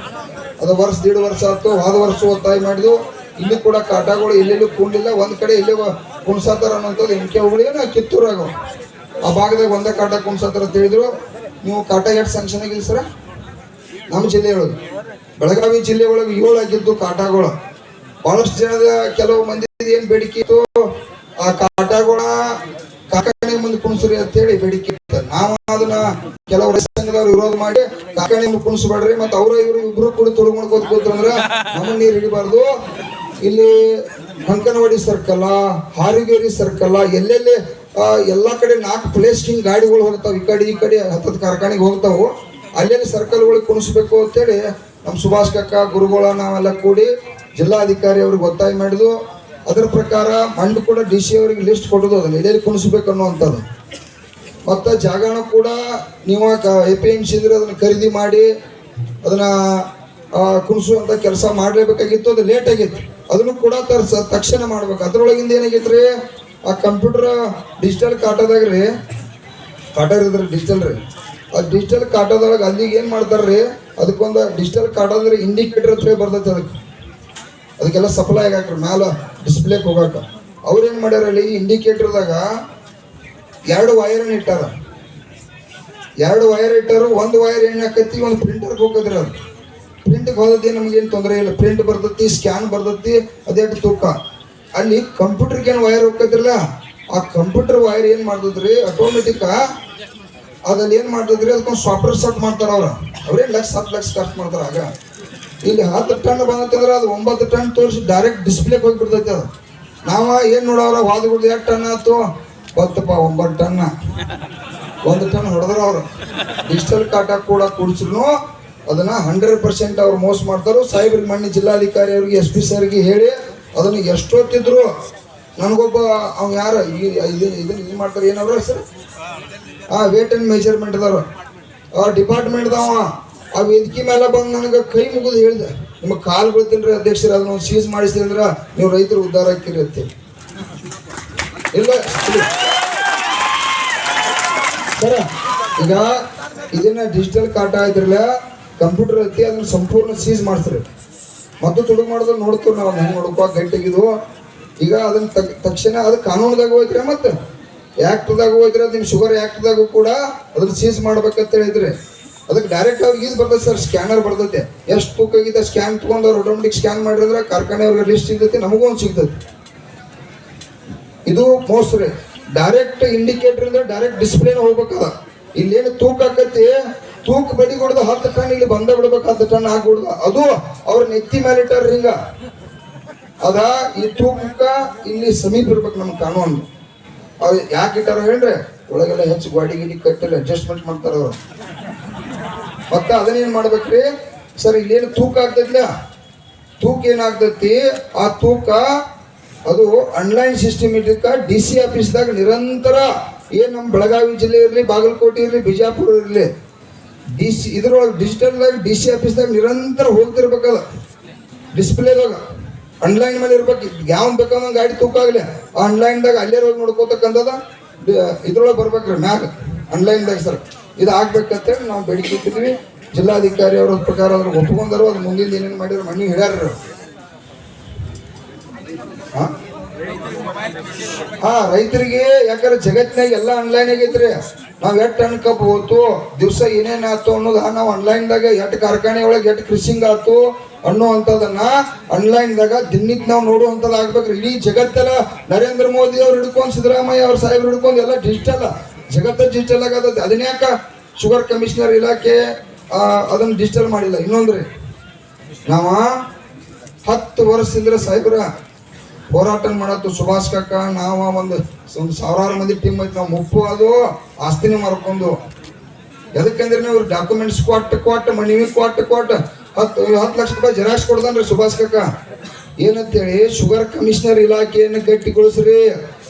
ಅದು ವರ್ಷ 1.5 ವರ್ಷ ಆಯ್ತು. ಹೋದ ವರ್ಷ ಒತ್ತಾಯ ಮಾಡಿದ್ವು. ಇಲ್ಲಿ ಕೂಡ ಕಾಟಗಳು ಎಲ್ಲೆಲ್ಲೂ ಕುಂಡಿಲ್ಲ, ಒಂದ್ ಕಡೆ ಇಲ್ಲಿ ಕುಣ್ಸಾತಾರ ಅನ್ನೋಂಥದ್ದು ಎಣಿಕೆ ಹೋಗ್ಲಿನ ಕಿತ್ತೂರಾಗ ಆ ಭಾಗದಾಗ ಒಂದೇ ಕಾಟ ಕುಣ್ಸಾತಾರ ಅಂತ ಹೇಳಿದ್ರು. ನೀವು ಕಾಟ ಎಷ್ಟು ಸ್ಯಾಂಕ್ಷನ್ ಆಗಿಲ್ಲ ಸರ? ನಮ್ಮ ಜಿಲ್ಲೆ ಒಳಗೆ ಬೆಳಗಾವಿ ಜಿಲ್ಲೆ ಒಳಗೆ 7 ಆಗಿದ್ದು ಕಾಟಗಳು. ಬಹಳಷ್ಟು ಜನದ ಕೆಲವು ಮಂದಿ ಏನ್ ಬೇಡಿಕೆ ಇತ್ತು, ಆ ಕಾಟಗಳ ಕಾರ್ಖಾನೆ ಮುಂದೆ ಕುಣಿಸ್ರಿ ಅಂತ ಹೇಳಿ ಬೇಡಿಕೆ ಇತ್ತು. ನಾವು ಅದನ್ನ ಕೆಲವು ಸಂಘದವ್ರು ವಿರೋಧ ಮಾಡಿ ಕಾರ್ಖಾನೆ ಮುಂದೆ ಕುಣಿಸ್ಬೇಡ್ರಿ, ಮತ್ತೆ ಅವ್ರ ಇವರು ಇಬ್ರು ಕೂಡ ತೊಡಗೊಂಡು ಕೂತ್ರಂದ್ರ ನಮ್ಮ ನೀರು ಹಿಡಿಬಾರ್ದು. ಇಲ್ಲಿ ಅಂಕನವಾಡಿ ಸರ್ಕಲ್, ಹಾರಿಗೇರಿ ಸರ್ಕಲ್, ಎಲ್ಲೆಲ್ಲಿ ಎಲ್ಲಾ ಕಡೆ 4 ಪ್ಲೇಸ್ ಹಿಂಗ್ ಗಾಡಿಗಳು ಹೋಗ್ತಾವ. ಈ ಕಡೆ 10 ಕಾರ್ಖಾನೆಗೆ ಹೋಗ್ತಾವು. ಅಲ್ಲೆಲ್ಲಿ ಸರ್ಕಲ್ಗಳಿಗೆ ಕುಣಿಸ್ಬೇಕು ಅಂತೇಳಿ ನಮ್ಮ ಸುಭಾಷ್ ಕಕ್ಕ ಗುರುಗಳ ನಾವೆಲ್ಲ ಕೂಡಿ ಜಿಲ್ಲಾಧಿಕಾರಿ ಅವ್ರಿಗೆ ಒತ್ತಾಯ ಮಾಡಿದ್ವು. ಅದರ ಪ್ರಕಾರ ಮಂಡ್ ಕೂಡ DC ಅವರಿಗೆ ಲಿಸ್ಟ್ ಕೊಡೋದು ಅದನ್ನ ಎಲ್ಲೆಲ್ಲಿ ಕುಣಿಸ್ಬೇಕು ಅನ್ನುವಂಥದ್ದು. ಮತ್ತು ಜಾಗನೂ ಕೂಡ ನೀವು APMC ಇದ್ರೆ ಅದನ್ನ ಖರೀದಿ ಮಾಡಿ ಅದನ್ನ ಕುಣಿಸುವಂಥ ಕೆಲಸ ಮಾಡಲೇಬೇಕಾಗಿತ್ತು. ಅದು ಲೇಟ್ ಆಗಿತ್ತು. ಅದನ್ನು ಕೂಡ ತಕ್ಷಣ ಮಾಡ್ಬೇಕು. ಅದ್ರೊಳಗಿಂದ ಏನಾಗೈತ್ರಿ, ಆ ಕಂಪ್ಯೂಟರ್ ಡಿಜಿಟಲ್ ಕಾಟದಾಗ್ರಿ ಕಾಟರ್ ಇದ್ರಿ ಡಿಜಿಟಲ್ ರೀ. ಆ ಡಿಜಿಟಲ್ ಕಾಟದೊಳಗೆ ಅಲ್ಲಿಗೆ ಏನು ಮಾಡ್ತಾರ್ರಿ, ಅದಕ್ಕೊಂದು ಡಿಜಿಟಲ್ ಕಾಟದ್ರೆ ಇಂಡಿಕೇಟರ್ ಹತ್ರ ಬರ್ತೈತೆ. ಅದಕ್ಕೆಲ್ಲ ಸಪ್ಲೈ ಆಗಾಕ್ರಿ ಮ್ಯಾಲ ಡಿಸ್ಪ್ಲೇಗೆ ಹೋಗಾಕ. ಅವ್ರು ಏನು ಮಾಡ್ಯಾರ ಅಲ್ಲಿ ಇಂಡಿಕೇಟರ್ದಾಗ 2 ವೈರನ್ನ ಇಟ್ಟಾರ. 2 ವೈರ್ ಇಟ್ಟಾರು. ಒಂದು ವೈರ್ ಏನಾಕತಿ ಒಂದು ಪ್ರಿಂಟರ್ಗೆ ಹೋಗೋದ್ರಿ. ಅದು ಪ್ರಿಂಟ್ಗೆ ಹೋದದ್ದೇ ನಮಗೇನು ತೊಂದರೆ ಇಲ್ಲ. ಪ್ರಿಂಟ್ ಬರ್ತೈತಿ, ಸ್ಕ್ಯಾನ್ ಬರ್ತೈತಿ, ಅದೇಟು ತೂಕ. ಅಲ್ಲಿ ಕಂಪ್ಯೂಟರ್ಗೆ ಏನು ವೈರ್ ಹೋಗ್ತೈತ್ರಲ್ಲ, ಆ ಕಂಪ್ಯೂಟರ್ ವೈರ್ ಏನು ಮಾಡ್ತದ್ರಿ ಆಟೋಮೆಟಿಕ್ ಅದಲ್ಲಿ ಏನು ಮಾಡ್ತದ್ರಿ ಅದಕ್ಕೊಂದು ಸಾಫ್ಟ್ವೇರ್ ಸೆಟ್ ಮಾಡ್ತಾರ. ಅವ್ರೇನು 10 ಲಕ್ಷ ಖರ್ಚು ಮಾಡ್ತಾರ. ಆಗ ಇಲ್ಲಿ 10 ಟನ್ ಬಂದತ್ತಂದ್ರೆ ಅದು 9 ಟನ್ ತೋರಿಸಿ ಡೈರೆಕ್ಟ್ ಡಿಸ್ಪ್ಲೇಗೆ ಹೋಗಿಬಿಡ್ತೈತೆ. ಅದು ನಾವ ಏನು ನೋಡವ್ರ ವಾದಗಳು 2 ಟನ್ ಆಯ್ತು ಬತ್ತಪ್ಪ 9 ಟನ್ 1 ಟನ್ ಹೊಡೆದ್ರ ಅವ್ರು. ಡಿಜಿಟಲ್ ಕಾಟ ಕೂಡ ಕೂಡಿಸ್ರು ಅದನ್ನ 100% ಅವ್ರು ಮೋಸ ಮಾಡ್ತಾರೋ. ಸಾಹೇಬ್ರಿಗೆ ಮಣ್ಣಿ ಜಿಲ್ಲಾಧಿಕಾರಿ ಅವ್ರಿಗೆ SP ಸರ್ಗೆ ಹೇಳಿ ಅದನ್ನ ಎಷ್ಟೊತ್ತಿದ್ರು. ನನಗೊಬ್ಬ ಅವ್ನು ಯಾರು ಇದನ್ನ ಮಾಡ್ತಾರೆ ಏನವ್ರ ಸರ್, ವೇಟ್ ಅಂಡ್ ಮೆಜರ್ಮೆಂಟ್ ಅದಾರ ಡಿಪಾರ್ಟ್ಮೆಂಟ್ದವ ಆ ವೇದಿಕೆ ಮೇಲೆ ಬಂದು ನನಗೆ ಕೈ ಮುಗಿದು ಹೇಳಿದೆ, ನಿಮಗೆ ಕಾಲು ಬೀಳ್ತೀನಿ ಅಧ್ಯಕ್ಷರ, ಅದನ್ನ ಸೀಸ್ ಮಾಡಿಸ್ತೀನಿ ಅಂದ್ರೆ ನೀವು ರೈತರು ಉದ್ಧಾರ ಹಾಕಿರಿ ಅಂತ. ಇಲ್ಲ ಸರ, ಈಗ ಇದನ್ನ ಡಿಜಿಟಲ್ ಕಾಟ ಇದ್ರಲ್ಲ ಕಂಪ್ಯೂಟರ್ ಐತಿ, ಅದನ್ನ ಸಂಪೂರ್ಣ ಸೀಸ್ ಮಾಡಿಸ್ರಿ. ಮತ್ತು ತುಡುಗು ಮಾಡೋದನ್ನ ನೋಡ್ತೀವಿ ನಾವು ಹೆಂಗೆ ನೋಡಪ್ಪ ಗಂಟೆಗಿದು. ಈಗ ಅದನ್ನ ತಕ್ಷಣ ಅದು ಕಾನೂನದಾಗ ಹೋಯ್ತ್ರಿ, ಮತ್ತೆ ಆ್ಯಕ್ಟ್ದಾಗ ಹೋಯ್ತ್ರಿ. ಅದು ನಿಮ್ಮ ಶುಗರ್ ಆ್ಯಕ್ಟ್ದಾಗೂ ಕೂಡ ಅದನ್ನ ಸೀಸ್ ಮಾಡ್ಬೇಕಂತ ಹೇಳಿದ್ರಿ. ಅದಕ್ಕೆ ಡೈರೆಕ್ಟ್ ಅವ್ರಿಗೆ ಇದು ಬರ್ತೈತೆ ಸರ್, ಸ್ಕ್ಯಾನರ್ ಬರ್ತೈತೆ. ಎಷ್ಟು ತೂಕ ಆಗಿದೆ ಸ್ಕ್ಯಾನ್ ತೊಗೊಂಡು ಅವ್ರು ಆಟೋಮೆಟಿಕ್ ಸ್ಕ್ಯಾನ್ ಮಾಡಿದ್ರೆ ಕಾರ್ಖಾನೆ ಅವ್ರಿಗೆ ಲಿಸ್ಟ್ ಸಿಗ್ತೈತಿ, ನಮಗೂ ಒಂದು ಸಿಗ್ತೈತಿ. ಇದು ಮೋಸ್ಟ್ರಿ ಡೈರೆಕ್ಟ್ ಇಂಡಿಕೇಟರ್ ಅಂದ್ರೆ ಡೈರೆಕ್ಟ್ ಡಿಸ್ಪ್ಲೇನ ಹೋಗ್ಬೇಕದ. ಇಲ್ಲೇನು ತೂಕ ಆಕತಿ, ತೂಕ ಬಡಿ ಕೊಡ್ದು 10 ಟನ್ ಇಲ್ಲಿ ಬಂದ ಬಿಡ್ಬೇಕು, 10 ಟನ್ ಹಾಕ್ಬಿಡ್ದು. ಅದು ಅವ್ರ ನೆತ್ತಿ ಮೇಲೆ ಇಟ್ಟಾರ ಹಿಂಗ. ಅದ ಈ ತೂಕ ಇಲ್ಲಿ ಸಮೀಪ ಇರ್ಬೇಕು ನಮ್ಮ ಕಾನೂನು. ಅದು ಯಾಕೆ ಇಟ್ಟಾರ ಹೇಳ್ರಿ, ಒಳಗೆಲ್ಲ ಹೆಚ್ಚು ಗಾಡಿ ಗಿಡಿ ಕಟ್ಟಿಲ್ಲ ಅಡ್ಜಸ್ಟ್ಮೆಂಟ್ ಮಾಡ್ತಾರ ಅವ್ರು. ಮತ್ತೆ ಅದನ್ನೇನ್ ಮಾಡ್ಬೇಕ್ರಿ ಸರ್, ಇಲ್ಲೇನು ತೂಕ ಆಗ್ತೈತಿಲ್ಲ, ತೂಕ ಏನಾಗ್ತೈತಿ ಆ ತೂಕ ಅದು ಆನ್ಲೈನ್ ಸಿಸ್ಟಮ್ ಇಟ್ಟಕ್ಕ DC ಆಫೀಸ್ದಾಗ ನಿರಂತರ ಏನ್ ನಮ್ಮ ಬೆಳಗಾವಿ ಜಿಲ್ಲೆ ಇರಲಿ, ಬಾಗಲಕೋಟೆ ಇರಲಿ, ಬಿಜಾಪುರ ಇರಲಿ, ಇದ್ರೊಳಗೆ ಡಿಜಿಟಲ್ದಾಗ DC ಆಫೀಸ್ದಾಗ ನಿರಂತರ ಹೋಗ್ತಿರ್ಬೇಕಲ್ಲ, ಡಿಸ್ಪ್ಲೇದಾಗ ಆನ್ಲೈನ್ ಮೇಲೆ ಇರ್ಬೇಕು. ಯಾವ ಬೇಕಂದ್ರೆ ಗಾಡಿ ತೂಕ ಆಗಲಿ ಆನ್ಲೈನ್ದಾಗ ಅಲ್ಲೇ ಹೋಗಿ ನೋಡ್ಕೋತಕ್ಕಂಥದ ಇದ್ರೊಳಗೆ ಬರ್ಬೇಕ್ರಿ ಮ್ಯಾಗ ಆನ್ಲೈನ್ದಾಗ. ಸರ್ ಇದು ಆಗ್ಬೇಕಂತೇಳಿ ನಾವು ಬೇಡಿಕೆ ಇಟ್ಟಿದ್ವಿ. ಜಿಲ್ಲಾಧಿಕಾರಿ ಅವ್ರ ಪ್ರಕಾರ ಅದ್ರ ಒಪ್ಕೊಂಡರು. ಅದು ಮುಂದಿನ ಏನೇನು ಮಾಡಿದ್ರು ಮಣ್ಣಿ ಹೇಳ್ಯಾರ. ರೈತರಿಗೆ ಯಾಕಂದ್ರೆ ಜಗತ್ತಿನಾಗ ಎಲ್ಲ ಆನ್ಲೈನ್ ಆಗೈತ್ರಿ. ನಾವ್ ಎಟ್ ಟನ್ ಕಬ್ಬು ಹೋತು, ದಿವಸ ಏನೇನ್ ಆತು ಅನ್ನೋದ ನಾವು ಆನ್ಲೈನ್ದಾಗ ಎಟ್ ಕಾರ್ಖಾನೆ ಒಳಗೆ ಎಟ್ ಕೃಷಿಂಗ್ ಆತು ಅನ್ನುವಂಥದ್ದನ್ನ ಆನ್ಲೈನ್ದಾಗ ದಿನಕ್ಕೆ ನಾವು ನೋಡುವಂಥದ್ದು ಆಗ್ಬೇಕ್ರಿ. ಇಡೀ ಜಗತ್ತೆಲ್ಲ ನರೇಂದ್ರ ಮೋದಿ ಅವ್ರು ಹಿಡ್ಕೊಂಡು, ಸಿದ್ದರಾಮಯ್ಯ ಅವ್ರ ಸಾಹೇಬ್ರು ಹಿಡ್ಕೊಂಡು ಎಲ್ಲ ಡಿಜಿಟಲ್, ಜಗತ್ತ ಡಿಜಿಟಲ್ ಆಗತ್ತೆ. ಅದನ್ಯಾಕ ಶುಗರ್ ಕಮಿಷನರ್ ಇಲಾಖೆ ಅದನ್ನ ಡಿಜಿಟಲ್ ಮಾಡಿಲ್ಲ? ಇನ್ನೊಂದ್ರಿ, ನಾವ 10 ವರ್ಷದಿಂದ ಸಾಹೇಬ್ರ ಹೋರಾಟ ಮಾಡತ್ತು. ಸುಭಾಷ್ ಕಾಕ ನಾವ ಒಂದು ಸಾವಿರಾರು ಮಂದಿ ಟೀಮ್ ಐತಿ. ನಾವು ಮುಪ್ಪು ಅದು ಆಸ್ತಿನೇ ಮಾರ್ಕೊಂಡು. ಎದಕ್ಕಂದ್ರೆ ನೀವು ಡಾಕ್ಯುಮೆಂಟ್ಸ್ ಕೊಟ್ಟು ಮನವಿ ಕೊಟ್ಟು 10 ಲಕ್ಷ ರೂಪಾಯಿ ಜೆರಾಕ್ಸ್ ಕೊಡ್ದನ್ರಿ ಸುಭಾಷ್ ಕಾಕ. ಏನಂತೇಳಿ ಶುಗರ್ ಕಮಿಷನರ್ ಇಲಾಖೆಯನ್ನು ಗಟ್ಟಿಗೊಳಿಸ್ರಿ.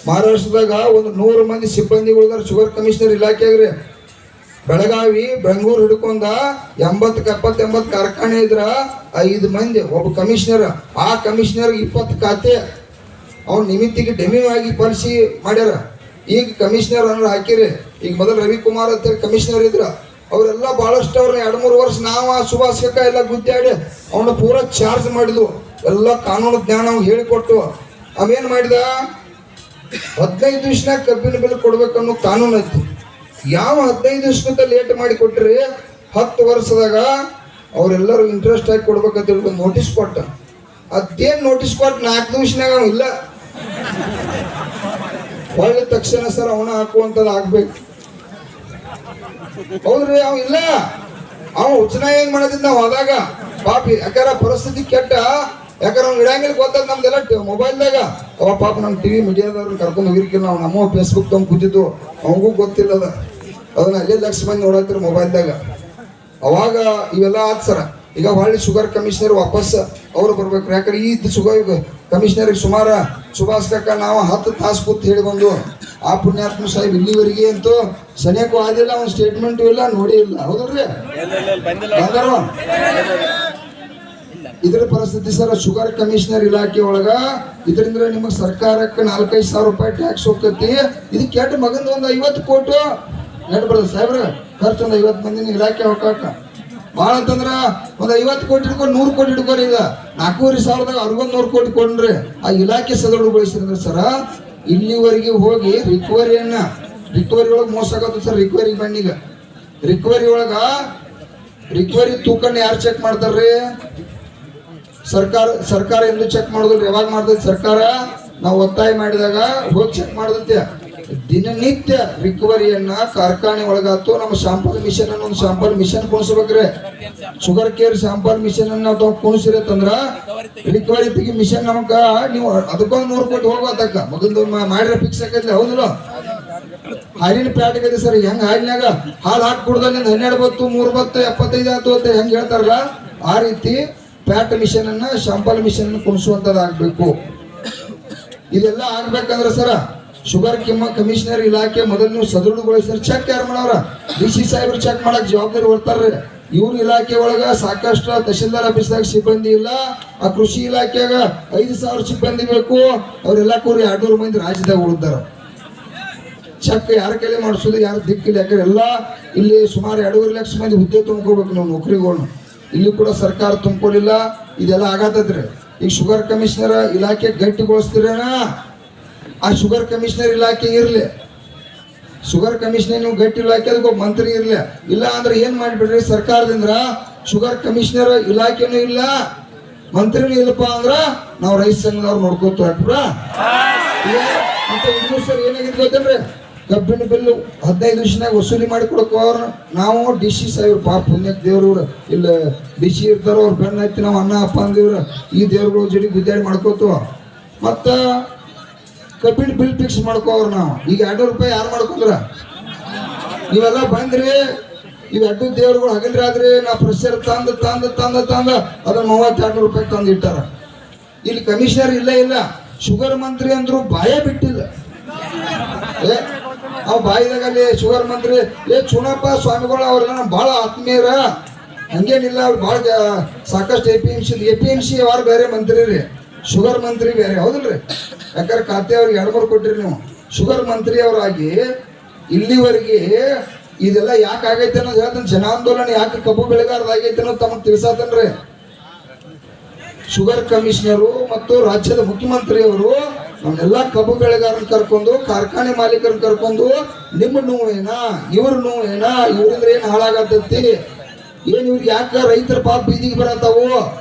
ಮಹಾರಾಷ್ಟ್ರದಾಗ ಒಂದು 100 ಮಂದಿ ಸಿಬ್ಬಂದಿಗಳಿದಾರೆ ಶುಗರ್ ಕಮಿಷನರ್ ಇಲಾಖೆಯಾಗ್ರಿ. ಬೆಳಗಾವಿ ಬೆಂಗಳೂರು ಹಿಡ್ಕೊಂಡ 80 ಕಾರ್ಖಾನೆ ಇದ್ರ 5 ಮಂದಿ ಒಬ್ಬ ಕಮಿಷನರ್. ಆ ಕಮಿಷನರ್ 20 ಖಾತೆ ಅವ್ನ ನಿಮಿತ್ತಿಗೆ ಡೆಮಿ ಆಗಿ ಪರಿಸಿ ಮಾಡ್ಯಾರ. ಈಗ ಕಮಿಷನರ್ ಅನ್ನೋ ಹಾಕಿರಿ. ಈಗ ಮೊದಲು ರವಿಕುಮಾರ್ ಅಂತ ಕಮಿಷನರ್ ಇದ್ರ, ಅವರೆಲ್ಲ ಬಹಳಷ್ಟು ಅವ್ರನ್ನ 2-3 ವರ್ಷ ನಾವು ಸುಭಾಷ್ ಕಾಕ ಎಲ್ಲ ಗುದ್ದಾಡಿ ಅವನ್ನ ಪೂರಾ ಚಾರ್ಜ್ ಮಾಡಿದ್ವು. ಎಲ್ಲ ಕಾನೂನು ಜ್ಞಾನ ಹೇಳಿಕೊಟ್ಟು ಅವೇನ್ ಮಾಡಿದ, 15 ದಿವಸನಾಗ ಕಬ್ಬಿನ ಬಿಲ್ ಕೊಡ್ಬೇಕನ್ನೋ ಕಾನೂನು ಐತಿ. ಯಾವ 15 ದಿವಸಕ್ಕಿಂತ ಲೇಟ್ ಮಾಡಿ ಕೊಟ್ರಿ 10 ವರ್ಷದಾಗ ಅವರೆಲ್ಲರೂ ಇಂಟ್ರೆಸ್ಟ್ ಆಗಿ ಕೊಡ್ಬೇಕಂತ ಹೇಳ್ಕೊಂಡು ನೋಟಿಸ್ ಕೊಟ್ಟ. ಅದೇನ್ ನೋಟಿಸ್ ಕೊಟ್ಟು 4 ದಿವಸನಾಗ ಅವ ಇಲ್ಲ ಒಳ್ಳೆ ತಕ್ಷಣ ಸರ್ ಅವನ ಹಾಕುವಂಥದ್ದು ಆಗ್ಬೇಕು. ಹೌದ್ರಿ, ಅವ ಇಲ್ಲ, ಅವ ಉಚ್ಚನ ಏನ್ ಮಾಡೋದಿದ್ ನಾವ್ ಆದಾಗ ಪಾಪಿ. ಯಾಕಂದ್ರ ಪರಿಸ್ಥಿತಿ ಕೆಟ್ಟ, ಯಾಕಂದ್ರೆ ಅವ್ನು ಇಡಂಗಿಲ್ಲ ಗೊತ್ತದ ನಮ್ದೆಲ್ಲ ಮೊಬೈಲ್ದಾಗ. ಅವ ಪಾಪ ನಮ್ ಟಿವಿ ಮೀಡಿಯಾದವ್ರನ್ನ ಕರ್ಕೊಂಡು ಹೋಗಿರ್ಕಿಲ್ಲ ನಾವು. ನಮ್ಮ ಫೇಸ್ಬುಕ್ ತಗೊಂಡ್ ಕೂತಿದ್ದು ಅವಂಗೂ ಗೊತ್ತಿಲ್ಲದ. ಅದನ್ನ ಅಲ್ಲೇ ಲಕ್ಷ ಮಂದಿ ನೋಡತ್ತಿರ ಮೊಬೈಲ್ದಾಗ. ಅವಾಗ ಇವೆಲ್ಲ ಆತ್ ಸರ. ಈಗ ಹೊಳ್ಳಿ ಶುಗರ್ ಕಮಿಷನರ್ ವಾಪಸ್ ಅವ್ರು ಬರ್ಬೇಕು. ಯಾಕಂದ್ರೆ ಈ ಶುಗರ್ ಕಮಿಷನರ್ ಸುಮಾರು ಸುಭಾಷ್ ಕಾಕ ನಾವು 10 ತಾಸು ಕೂತ್ ಹೇಳಿ ಬಂದು. ಆ ಪುಣ್ಯಾತ್ಮ ಸಾಹೇಬ್ ಇಲ್ಲಿವರೆಗೆ ಅಂತೂ ಸನಿಯಕ್ಕೂ ಆದಿಲ್ಲ, ಅವ್ನ ಸ್ಟೇಟ್ಮೆಂಟು ಇಲ್ಲ, ನೋಡಿ ಇಲ್ಲ. ಹೌದ್ರಿ, ಇದ್ರ ಪರಿಸ್ಥಿತಿ ಸರ್. ಶುಗರ್ ಕಮಿಷನರ್ ಇಲಾಖೆ ಒಳಗ ಇದರಿಂದ ನಿಮಗ್ ಸರ್ಕಾರಕ್ಕೆ 4-5 ಸಾವಿರ ರೂಪಾಯಿ ಟ್ಯಾಕ್ಸ್ ಹೋಗ್ತೈತಿ. ಇದು ಕೆಟ್ಟ ಮಗಂದ ಒಂದು 50 ಕೋಟಿ ನಡ್ಬಾರ್ದು ಸಾಹೇಬ್ರ. ಖರ್ಚು ಒಂದು 50 ಮಂದಿನ ಇಲಾಖೆ ಹೋಗಾಕ ಭಾಳ ಅಂತಂದ್ರ ಒಂದು 50 ಕೋಟಿ ಹಿಡ್ಕೊಂಡು 100 ಕೋಟಿ ಹಿಡ್ಕೋರಿ. ಈಗ 4,500 ಸಾವಿರದಾಗ ಅವ್ರಿಗೊಂದು 100 ಕೋಟಿ ಕೊಡ್ರಿ. ಆ ಇಲಾಖೆ ಸದೃಢಗೊಳಿಸಿದ್ರೆ ಸರ ಇಲ್ಲಿವರೆಗೆ ಹೋಗಿ ರಿಕವರಿ ಒಳಗೆ ಮೋಸ ಆಗತ್ತೆ ಸರ್. ರಿಕವರಿ ಬಣ್ಣಿಗ ರಿಕವರಿ ತೂಕನ್ನ ಯಾರು ಚೆಕ್ ಮಾಡ್ತಾರ್ರಿ? ಸರ್ಕಾರ ಎಂದು ಚೆಕ್ ಮಾಡೋದಿಲ್ಲ. ಯಾವಾಗ ಮಾಡ್ತೈತಿ ಸರ್ಕಾರ? ನಾವು ಒತ್ತಾಯ ಮಾಡಿದಾಗ ಹೋಗಿ ಚೆಕ್ ಮಾಡದತ್ತೆ. ದಿನನಿತ್ಯ ರಿಕವರಿಯನ್ನ ಕಾರ್ಖಾನೆ ಒಳಗಾತು. ನಮ್ಮ ಶಾಂಪಲ್ ಮಿಷನ್ ಅನ್ನ ಒಂದು ಶಾಂಪಲ್ ಮಿಷನ್ ಕುಣಿಸ್ಬೇಕ್ರಿ. ಶುಗರ್ ಕೇರ್ ಶಾಂಪಲ್ ಮಿಷನ್ ಅನ್ನ ನಾವು ಕುಣಿಸಿರತ್ತಂದ್ರ ರಿಕವರಿ ಮಿಷನ್ ನಮಗ ನೀವು ಅದಕ್ಕೊಂದು 100 ಕೋಟಿ ಹೋಗೋತಕ್ಕ ಮಗಂದು ಮಾಡಿರ ಫಿಕ್ಸ್ ಆಕೈತಿ. ಹೌದಿಲ್ಲ? ಹಾಲಿನ ಪ್ಯಾಟ್ ಆಗೈತಿ ಸರ್. ಹೆಂಗ್ ಹಾಲಿನಾಗ ಹಾಲು ಹಾಕಿ ಕುಡ್ದಲ್ಲಿ 12 ಬತ್ತು 3 ಬತ್ತು 75 ಆತು ಅಂತ ಹೆಂಗ್ ಹೇಳ್ತಾರಲ್ಲ, ಆ ರೀತಿ ಪ್ಯಾಟ್ ಮಿಷನ್ ಅನ್ನ ಶಾಂಪಲ್ ಮಿಷನ್ ಅನ್ನ ಕುಣಿಸುವಂತದ್ದು ಆಗ್ಬೇಕು. ಇದೆಲ್ಲ ಆಗ್ಬೇಕಂದ್ರ ಸರ ಶುಗರ್ ಕಮಿಷನರ್ ಇಲಾಖೆ ಮೊದಲು ನೀವು ಸದೃಢಗೊಳಿಸಿದ್ರೆ ಚೆಕ್ ಯಾರು ಮಾಡವ್ರ? DC ಸಾಹೇಬ್ರು ಚೆಕ್ ಮಾಡಕ್ ಜವಾಬ್ದಾರಿ ಹೊರ್ತಾರ್ರಿ. ಇವ್ರ ಇಲಾಖೆ ಒಳಗ ಸಾಕಷ್ಟು ತಹಶೀಲ್ದಾರ್ ಆಫೀಸ್ದಾಗ ಸಿಬ್ಬಂದಿ ಇಲ್ಲ. ಆ ಕೃಷಿ ಇಲಾಖೆಯಾಗ 5,000 ಸಿಬ್ಬಂದಿ ಬೇಕು. ಅವ್ರೆಲ್ಲ ಕೂರಿ 200 ಮಂದಿ ರಾಜ್ಯದಾಗ ಉಳಿದಾರ. ಚೆಕ್ ಯಾರ ಕೈಲಿ ಮಾಡಿಸೋದು ಯಾರು ದಿಕ್ಕಿಲ್ಲ. ಯಾಕಂದ್ರೆ ಎಲ್ಲ ಇಲ್ಲಿ ಸುಮಾರು 2.5 ಲಕ್ಷ ಮಂದಿ ಹುದ್ದೆ ತುಂಬ್ಕೋಬೇಕು ನಾವು ನೌಕರಿಗಳನ್ನ. ಇಲ್ಲಿ ಕೂಡ ಸರ್ಕಾರ ತುಂಬ್ಕೊಳ್ಳಿಲ್ಲ. ಇದೆಲ್ಲ ಆಗತ್ತದ್ರಿ. ಈಗ ಶುಗರ್ ಕಮಿಷನರ್ ಇಲಾಖೆ ಗಟ್ಟಿಗೊಳಿಸ್ತೀರೇನ? ಆ ಶುಗರ್ ಕಮಿಷನರ್ ಇಲಾಖೆ ಇರ್ಲಿ. ಶುಗರ್ ಕಮಿಷನರ್ ನೀವು ಗಟ್ಟಿ ಇಲಾಖೆ ಅದಕ್ಕೆ ಮಂತ್ರಿ ಇರ್ಲಿ. ಇಲ್ಲ ಅಂದ್ರೆ ಏನ್ ಮಾಡಿಬಿಡ್ರಿ, ಸರ್ಕಾರದಿಂದ ಶುಗರ್ ಕಮಿಷನರ್ ಇಲಾಖೆನೂ ಇಲ್ಲ, ಮಂತ್ರಿನೂ ಇಲ್ಲಪ್ಪ ಅಂದ್ರ ನಾವು ರೈತ ಸಂಘದವ್ರು ನೋಡ್ಕೋತ ಹಾಕ್ಬಿಡ. ಮತ್ತೆ ಇನ್ನೂ ಸರ್ ಏನಾಗಿದೆ ಗೊತ್ತೇನ್ರಿ, ಕಬ್ಬಿನ ಬಿಲ್ 15 ದಿವಸನಾಗ ವಸೂಲಿ ಮಾಡಿ ಕೊಡ್ಕೋರ್ ನಾವು ಡಿ ಸಿ ಸಾಹೇಬ್ರು ಪಾಪ ಪುಣ್ಯಕ್ಕೆ ದೇವ್ರವ್ರು ಇಲ್ಲ ಡಿ ಸಿ ಇರ್ತಾರ ಅವ್ರ ಬೆನ್ನ ಹತ್ತಿ ನಾವು ಅಣ್ಣ ಅಪ್ಪ ಅಂದಿವ್ರ ಈ ದೇವ್ರುಗಳ ಜೋಡಿ ಗುದ್ದಾಡಿ ಮಾಡ್ಕೋತು ಮತ್ತು ಕಬ್ಬಿನ ಬಿಲ್ ಫಿಕ್ಸ್ ಮಾಡ್ಕೋವ್ರ ನಾವು ಈಗ 200 ರೂಪಾಯಿ ಯಾರು ಮಾಡ್ಕೊಂಡ್ರ ನೀವೆಲ್ಲ ಬಂದ್ರಿ ಇವ್ ಅಡ್ಡು ದೇವ್ರುಗಳು ಹಗಲ್ರಿ ಆದ್ರೆ ನಾ ಪ್ರೆಷರ್ ತಂದು ಅದನ್ನ 32 ರೂಪಾಯಿ ತಂದು ಇಟ್ಟಾರ. ಇಲ್ಲಿ ಕಮಿಷನರ್ ಇಲ್ಲ ಶುಗರ್ ಮಂತ್ರಿ ಅಂದ್ರು ಬಾಯ ಬಿಟ್ಟಿಲ್ಲ. ಅವ್ ಬಾಯಿದಾಗ ಅಲ್ಲಿ ಶುಗರ್ ಮಂತ್ರಿ ಚುನಪ್ಪ ಸ್ವಾಮಿಗಳು ಅವ್ರೆಲ್ಲ ನಮ್ ಬಹಳ ಆತ್ಮೀಯರ, ಹಂಗೇನಿಲ್ಲ ಅವ್ರು ಬಹಳ ಸಾಕಷ್ಟು APMC ಅವ್ರು ಬೇರೆ ಮಂತ್ರಿ ರೀ, ಶುಗರ್ ಮಂತ್ರಿ ಬೇರೆ ಹೌದಿಲ್ರಿ. ಯಾಕಂದ್ರೆ ಖಾತೆ ಅವ್ರಿಗೆ 2-3 ಕೊಟ್ಟಿರಿ ನೀವು. ಶುಗರ್ ಮಂತ್ರಿ ಅವರಾಗಿ ಇಲ್ಲಿವರೆಗೆ ಇದೆಲ್ಲ ಯಾಕೆ ಆಗೈತೆ ಅನ್ನೋದು ಹೇಳ್ತಾನೆ. ಜನಾಂದೋಲನ ಯಾಕೆ ಕಬ್ಬು ಬೆಳೆಗಾರದಾಗೈತೆ ಅನ್ನೋದು ತಮಗೆ ತಿಳಿಸತ್ತನ್ರಿ. ಶುಗರ್ ಕಮಿಷನರು ಮತ್ತು ರಾಜ್ಯದ ಮುಖ್ಯಮಂತ್ರಿಯವರು ನಮ್ಮೆಲ್ಲ ಕಬ್ಬು ಬೆಳೆಗಾರನ ಕರ್ಕೊಂಡು ಕಾರ್ಖಾನೆ ಮಾಲೀಕರನ್ನ ಕರ್ಕೊಂಡು ನಿಮ್ಮ ನೋವೇನಾ ಇವ್ರ ನೋವೇನಾ ಇವ್ರಿಂದ ಏನ್ ಹಾಳಾಗತ್ತೈತಿ, ಏನ್ ಇವ್ರಿಗೆ ಯಾಕೆ ರೈತರ ಪಾಪ ಬೀದಿಗೆ ಬರತ್ತಾವು,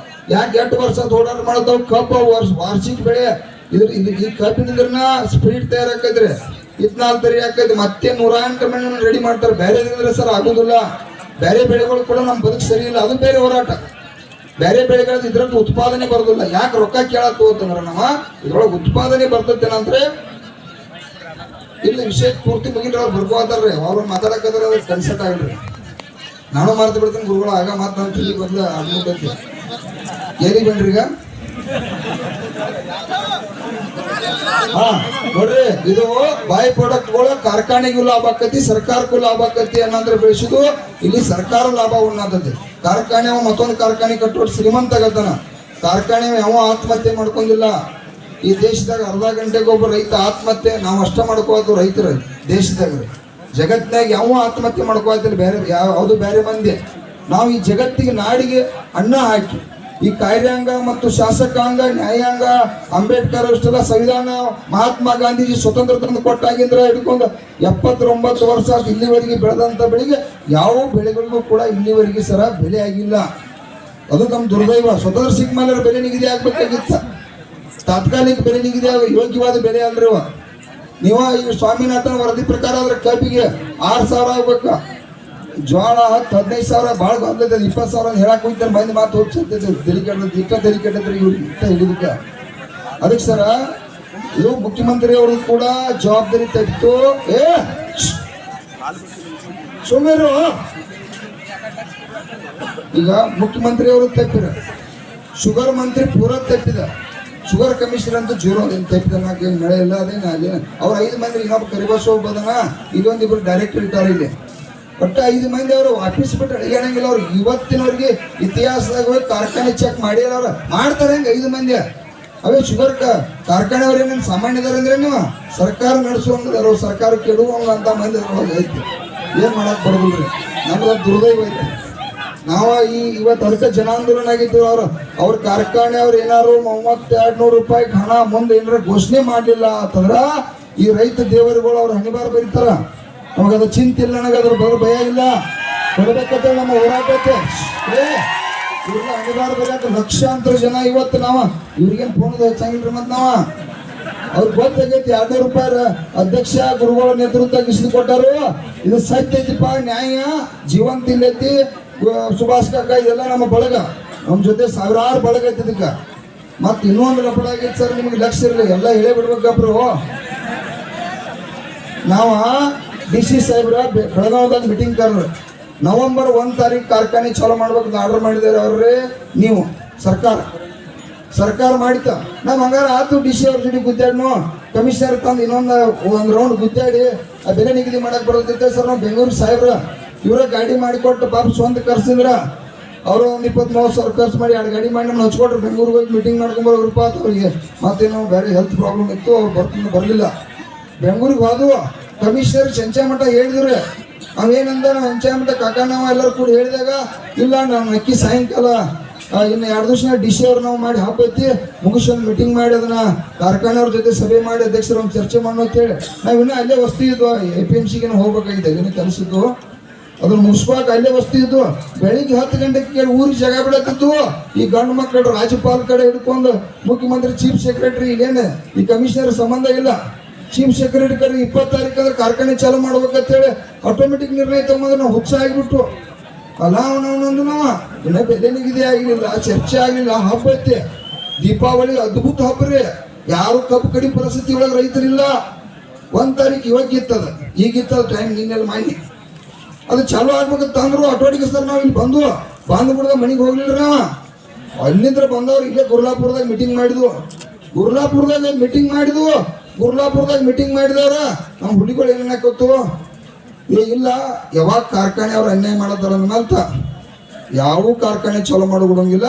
ಯಾಕೆ 8 ವರ್ಷ ಓಡಾಟ ಮಾಡತಾವು. ಕಬ್ಬು ವಾರ್ಷಿಕ ಬೆಳೆ ಈ ಕಬ್ಬಿನಿಂದ್ರನ ಸ್ಪ್ರೀಟ್ ತಯಾರಾಕೈತ್ರಿ, ಇತ್ನಾಲ್ ತಯಾರಾಕೈತಿ, ಮತ್ತೆ 108 ಮಣ್ಣು ರೆಡಿ ಮಾಡ್ತಾರೆ. ಬೇರೆ ಸರ್ ಆಗುದಿಲ್ಲ. ಬೇರೆ ಬೆಳೆಗಳು ಕೂಡ ನಮ್ ಬದುಕು ಸರಿ ಇಲ್ಲ, ಅದು ಬೇರೆ ಹೋರಾಟ. ಬೇರೆ ಬೆಳೆಗಳದ್ದು ಇದ್ರದ್ದು ಉತ್ಪಾದನೆ ಬರೋದಿಲ್ಲ. ಯಾಕೆ ರೊಕ್ಕ ಕೇಳತ್ತು ಅಂತಂದ್ರೆ ನಮ್ಮ ಇದ್ರೊಳಗೆ ಉತ್ಪಾದನೆ ಬರ್ತೈತೇನಂದ್ರೆ ಇಲ್ಲಿ ವಿಷಯ ಪೂರ್ತಿ ಮುಗಿದ್ರೆ ಅವ್ರು ಬರ್ಕೋತಾರ್ರಿ, ಅವ್ರು ಮಾತಾಡಕಂದ್ರೆ ಅವ್ರಿಗೆ ಕನ್ಸರ್ಟ್ ಆಗಿಲ್ರಿ. ನಾನು ಮಾರ್ತು ಬಿಡ್ತೀನಿ ಗುರುಗಳು ಆಗ ಮಾತಂತ ಈಗ ಬಂದು ಆಗ್ಬಿಟ್ಟೈತಿ. ಏನಿಗೆ ಬನ್ರಿ ಈಗ ನೋಡ್ರಿ, ಇದು ಬಾಯ್ ಪ್ರಾಡಕ್ಟ್ಗಳು ಕಾರ್ಖಾನೆಗೂ ಲಾಭ ಆಕತಿ, ಸರ್ಕಾರಕ್ಕೂ ಲಾಭ ಆಕತಿ ಅನ್ನಂದ್ರೆ ಬೆಳೆಸಿದು ಇಲ್ಲಿ ಸರ್ಕಾರ ಲಾಭ ಉಣ್ಣಾತತಿ. ಕಾರ್ಖಾನೆ ಮತ್ತೊಂದು ಕಾರ್ಖಾನೆ ಕಟ್ಟೋದು ಶ್ರೀಮಂತ ಆಗತ್ತಾನ. ಕಾರ್ಖಾನೆ ಯಾವ ಆತ್ಮಹತ್ಯೆ ಮಾಡ್ಕೊಂಡಿಲ್ಲ. ಈ ದೇಶದಾಗ ಅರ್ಧ ಗಂಟೆಗೆ ಒಬ್ಬ ರೈತ ಆತ್ಮಹತ್ಯೆ ನಾವು ಅಷ್ಟ ಮಾಡ್ಕೋದು ರೈತರು ದೇಶದಾಗ. ಜಗತ್ತಿನಾಗ ಯಾವ ಆತ್ಮಹತ್ಯೆ ಮಾಡ್ಕೋತಿಲ್ಲ, ಬೇರೆ ಯಾವುದು ಬೇರೆ ಮಂದಿ. ನಾವು ಈ ಜಗತ್ತಿಗೆ ನಾಡಿಗೆ ಅನ್ನ ಹಾಕಿ ಈ ಕಾರ್ಯಾಂಗ ಮತ್ತು ಶಾಸಕಾಂಗ ನ್ಯಾಯಾಂಗ ಅಂಬೇಡ್ಕರ್ ಅಷ್ಟೆಲ್ಲ ಸಂವಿಧಾನ ಮಹಾತ್ಮ ಗಾಂಧೀಜಿ ಸ್ವತಂತ್ರ ತಂದು ಕೊಟ್ಟಾಗಿಂದ್ರ ಹಿಡ್ಕೊಂಡು 79 ವರ್ಷ ಇಲ್ಲಿವರೆಗೆ ಬೆಳೆದಂತ ಬೆಳೆಗೆ ಯಾವ ಬೆಳೆಗಳಿಗೂ ಕೂಡ ಇಲ್ಲಿವರೆಗೆ ಸರ ಬೆಲೆ ಆಗಿಲ್ಲ. ಅದು ನಮ್ಮ ದುರ್ದೈವ. ಸ್ವತಂತ್ರ ಸಿಕ್ಕ ಮೇಲೆ ಬೆಲೆ ನಿಗದಿ ಆಗ್ಬೇಕಾಗಿತ್ತ, ತಾತ್ಕಾಲಿಕ ಬೆಲೆ ನಿಗದಿ ಯೋಗ್ಯವಾದ ಬೆಲೆ ಅಲ್ರಿ. ನೀವು ಈ ಸ್ವಾಮಿನಾಥನ್ ವರದಿ ಪ್ರಕಾರ ಆದ್ರೆ ಕಬ್ಬಿಗೆ 6,000 ಆಗ್ಬೇಕ, ಜೋಳ 15,000 ಭಾಳ ಬಂದದ, 20,000 ಹೇಳಕ್ ಹೋಗ್ತಾರೆ. ಮಂದಿ ಮಾತು ಹೋಗ್ತೈತೆ ತೆಲಿಕೆಟ್ಟದ್ರಿ ಇವ್ರಿಗೆ ಇಷ್ಟ ಹಿಡಿದಕ್ಕ. ಅದಕ್ಕೆ ಸರ ಇದು ಮುಖ್ಯಮಂತ್ರಿ ಅವರು ಕೂಡ ಜವಾಬ್ದಾರಿ ತೆಗೆದು ಸುಮ್ಮರು. ಈಗ ಮುಖ್ಯಮಂತ್ರಿ ಅವರು ತಪ್ಪಿರ, ಶುಗರ್ ಮಂತ್ರಿ ಪೂರ ತಪ್ಪಿದ, ಶುಗರ್ ಕಮಿಷನರ್ ಅಂತ 0 ತಪ್ಪಿದ. ನಾಕೇನು ಮಳೆ ಇಲ್ಲ ಅದೇನ ಅಲ್ಲಿ ಅವ್ರು 5 ಮಂದಿ ಇನ್ನೊಬ್ಬ ಕರಿಬಸ್ ಹೋಗ್ಬೋದನ, ಇಲ್ಲೊಂದಿಬ್ರು ಡೈರೆಕ್ಟರ್ ಇಟ್ಟಾರ ಇಲ್ಲಿ. ಒಟ್ಟು 5 ಮಂದಿ ಅವರು ಆಫೀಸ್ ಬಿಟ್ಟು ಅಡಿಗೆಣಂಗಿಲ್ಲ. ಅವ್ರು ಇವತ್ತಿನವ್ರಿಗೆ ಇತಿಹಾಸದಾಗ ಹೋಗಿ ಕಾರ್ಖಾನೆ ಚೆಕ್ ಮಾಡಿಲ್ಲ. ಅವ್ರು ಮಾಡ್ತಾರೆ ಹಂಗೆ 5 ಮಂದಿ. ಅವೇ ಶುಗರ್ ಕಾರ್ಖಾನೆ ಅವ್ರು ಏನೇನು ಸಾಮಾನ್ಯ ಇದಾರೆ ಅಂದ್ರೆ ನೀವು ಸರ್ಕಾರ ನಡೆಸುವಂಗದಾರ, ಸರ್ಕಾರ ಕೆಡುವಂಗ ಅಂತ ಮಂದಿ ಐತಿ. ಏನ್ ಮಾಡಕ್ ಬರೋದಿಲ್ರಿ, ನಮ್ದು ದುರ್ದೈವ ಐತಿ. ನಾವು ಇವತ್ತು ಅದಕ್ಕೆ ಜನಾಂದೋಲನ ಆಗಿದ್ದು. ಅವ್ರ ಕಾರ್ಖಾನೆ ಅವ್ರು ಏನಾರು 3200 ರೂಪಾಯಿ ಹಣ ಮುಂದೆ ಏನಾರ ಘೋಷಣೆ ಮಾಡಲಿಲ್ಲ ಅಂತಂದ್ರ ಈ ರೈತ ದೇವರುಗಳು ಅವ್ರ ಹಣಿಬಾರ ಬರೀತಾರ. ನಮಗದ ಚಿಂತೆ ಇಲ್ಲ, ನನಗದ್ರ ಭಯ ಇಲ್ಲ. ಕೊಡ್ಬೇಕಂತ ನಮ್ಮ ಹೋರಾಟ ಐತೆ. ಇವ್ರನ್ನ ಹಣಿಬಾರ ಬರೀಕ ಲಕ್ಷಾಂತರ ಜನ ಇವತ್ತು ನಾವು ಇವ್ರಿಗೇನು ಫೋನ್ ಹೆಚ್ಚಾಗಿಲ್ರಿ. ಮತ್ ನಾವ ಅವ್ರಿಗೆ ಗೊತ್ತಾಗೈತಿ 200 ರೂಪಾಯಿ ಅಧ್ಯಕ್ಷ ಗುರುಗಳ ನೇತೃತ್ವ ಇಸ್ದು ಕೊಟ್ಟಾರು. ಇದು ಸತ್ಯ ಐತಿಪ್ಪ, ನ್ಯಾಯ ಜೀವಂತ ಇಲ್ಲೈತಿ. ಸುಭಾಷ್ ಕಾಕ ಇದೆಲ್ಲ ನಮ್ಮ ಬಳಗ, ನಮ್ಮ ಜೊತೆ ಸಾವಿರಾರು ಬಳಗ ಐತಿ. ಇದಕ್ಕೆ ಮತ್ತೆ ಇನ್ನೊಂದು ಲಪಡ ಆಗೈತಿ ಸರ್, ನಿಮ್ಗೆ ಲಕ್ಷ ಇರಲಿ ಎಲ್ಲ ಹೇಳೇ ಬಿಡ್ಬೇಕಬ್ರು. ನಾವ DC ಸಾಹೇಬ್ರ ಬೆಳಗಾವದಾಗ ಮೀಟಿಂಗ್ ಕರ್ರು. ನವೆಂಬರ್ 1 ತಾರೀಕು ಕಾರ್ಖಾನೆ ಚಾಲೂ ಮಾಡ್ಬೇಕು ಆರ್ಡರ್ ಮಾಡಿದಾರೆ ಅವ್ರಿ. ನೀವು ಸರ್ಕಾರ ಮಾಡಿತ ನಾವು ಹಂಗಾರ ಆತು. DC ಅವ್ರ ಜೊತೆ ಗುದ್ದಾಡ್ನು, ಕಮಿಷನರ್ ತಂದು ಒಂದು ರೌಂಡ್ ಗುದ್ದಾಡಿ ಆ ಬೆಲೆ ನಿಗದಿ ಮಾಡಕ್ ಬರೋದೈತೆ ಸರ್. ನಾವು ಬೆಂಗಳೂರು ಸಾಹೇಬ್ರ ಇವರ ಗಾಡಿ ಮಾಡಿಕೊಟ್ಟು ಪಾಪ ಸ್ವಂತ ಕರ್ಸಿದ್ರ. ಅವರು ಒಂದು 20-30 ಸಾವಿರ ಖರ್ಚು ಮಾಡಿ 2 ಗಾಡಿ ಮಾಡಿ ನಮ್ಗೆ ಹಚ್ಕೊಟ್ರು. ಬೆಂಗಳೂರಿಗೆ ಹೋಗಿ ಮೀಟಿಂಗ್ ಮಾಡ್ಕೊಂಬರೋಗ್ರಪ್ಪ ಅಂತ. ಅವ್ರಿಗೆ ಮತ್ತೇನೋ ಬೇರೆ ಹೆಲ್ತ್ ಪ್ರಾಬ್ಲಮ್ ಇತ್ತು, ಅವ್ರು ಬರಲಿಲ್ಲ. ಬೆಂಗಳೂರಿಗೆ ಹೋದವು. ಕಮಿಷನರ್ ಚಂಚಾಮಠ ಹೇಳಿದ್ರು. ಅವೇನಂದ ನಾವು ಚಂಚಾಮಠ ಕಾಕ ನಾವು ಎಲ್ಲರೂ ಕೂಡ ಹೇಳಿದಾಗ ಇಲ್ಲ ನಾವು ಅಕ್ಕಿ ಸಾಯಂಕಾಲ ಇನ್ನು 2 ದಿವಸ DC ಅವ್ರು ನಾವು ಮಾಡಿ ಹಬ್ಬೈತಿ ಮುಗಿಸ್ಕೊಂಡು ಮೀಟಿಂಗ್ ಮಾಡಿ ಅದನ್ನ ಕಾರ್ಖಾನೆಯವ್ರ ಜೊತೆ ಸಭೆ ಮಾಡಿ ಅಧ್ಯಕ್ಷರು ಒಂದು ಚರ್ಚೆ ಮಾಡೋ ಅಂತ ಹೇಳಿ ನಾವು ಇನ್ನೂ ಅಲ್ಲೇ ವಸ್ತು ಇದ್ವು. APMCಗೆ ಹೋಗ್ಬೇಕಾಗಿದೆ, ಏನೋ ಕೆಲಸ ಇದ್ದು ಅದನ್ನ ಮುಗಿಸ್ಬೇಕು. ಅಲ್ಲೇ ವಸ್ತು ಇದ್ವು. ಬೆಳಿಗ್ಗೆ 10 ಗಂಟೆಗೆ ಕೇಳಿ ಊರಿಗೆ ಜಾಗ ಬಿಡತ್ತಿದ್ವು. ಈ ಗಂಡು ಮಕ್ಕಳು ರಾಜ್ಯಪಾಲ ಕಡೆ ಹಿಡ್ಕೊಂಡು ಮುಖ್ಯಮಂತ್ರಿ ಚೀಫ್ ಸೆಕ್ರೆಟರಿ ಇಲ್ಲೇನು ಈ ಕಮಿಷನರ್ ಸಂಬಂಧ ಇಲ್ಲ. ಚೀಫ್ ಸೆಕ್ರೆಟರಿ 20 ತಾರೀಕು ಅಂದ್ರೆ ಕಾರ್ಖಾನೆ ಚಾಲು ಮಾಡ್ಬೇಕಂತೇಳಿ ಆಟೋಮೆಟಿಕ್ ನಿರ್ಣಯ ತಗೊಂಡ್ರೆ ನಾವು ಹುಚ್ಚ ಆಗಿಬಿಟ್ಟು ಅಲ್ಲ ಅವನೊಂದು ನಾವ ಇನ್ನ ಬೆಲೆ ನಿಗದಿ ಆಗಲಿಲ್ಲ, ಚರ್ಚೆ ಆಗಲಿಲ್ಲ. ಹಬ್ಬ ಐತೆ ದೀಪಾವಳಿ, ಅದ್ಭುತ ಹಬ್ಬ ರೀ. ಯಾರು ಕಬ್ಬು ಕಡಿ ಪರಿಸ್ಥಿತಿ ಒಳಗೆ ರೈತರಿಲ್ಲ. 1 ತಾರೀಕು ಇವಾಗ ಇತ್ತದ, ಈಗಿತ್ತದ ಟೈಮ್ ನಿನ್ನೆಲ್ಲ ಮಾಡಿ ಅದು ಚಾಲು ಆಗ್ಬೇಕಂತ ಅಂದ್ರು ಆಟೋಟಿಗೆ ಸರ್ ನಾವು ಇಲ್ಲಿ ಬಂದು ಬಿಡದ ಮನೆಗೆ ಹೋಗ್ಲಿಲ್ಲ ನಾವ. ಅಲ್ಲಿಂದ ಬಂದವ್ರು ಇಲ್ಲೇ ಗುರ್ಲಾಪುರದಾಗ ಮೀಟಿಂಗ್ ಮಾಡಿದ್ವು. ಗುರ್ಲಾಪುರದಾಗ ಮೀಟಿಂಗ್ ಮಾಡಿದವ್ರ ನಮ್ಮ ಹುಡುಗಿಗಳು ಏನೇನು ಹಾಕೋತು ಇಲ್ಲ ಯಾವಾಗ ಕಾರ್ಖಾನೆ ಅವ್ರು ಅನ್ಯಾಯ ಮಾಡತ್ತಾರ ಅಂತ ಯಾವ ಕಾರ್ಖಾನೆ ಚಾಲೂ ಮಾಡೋಂಗಿಲ್ಲ,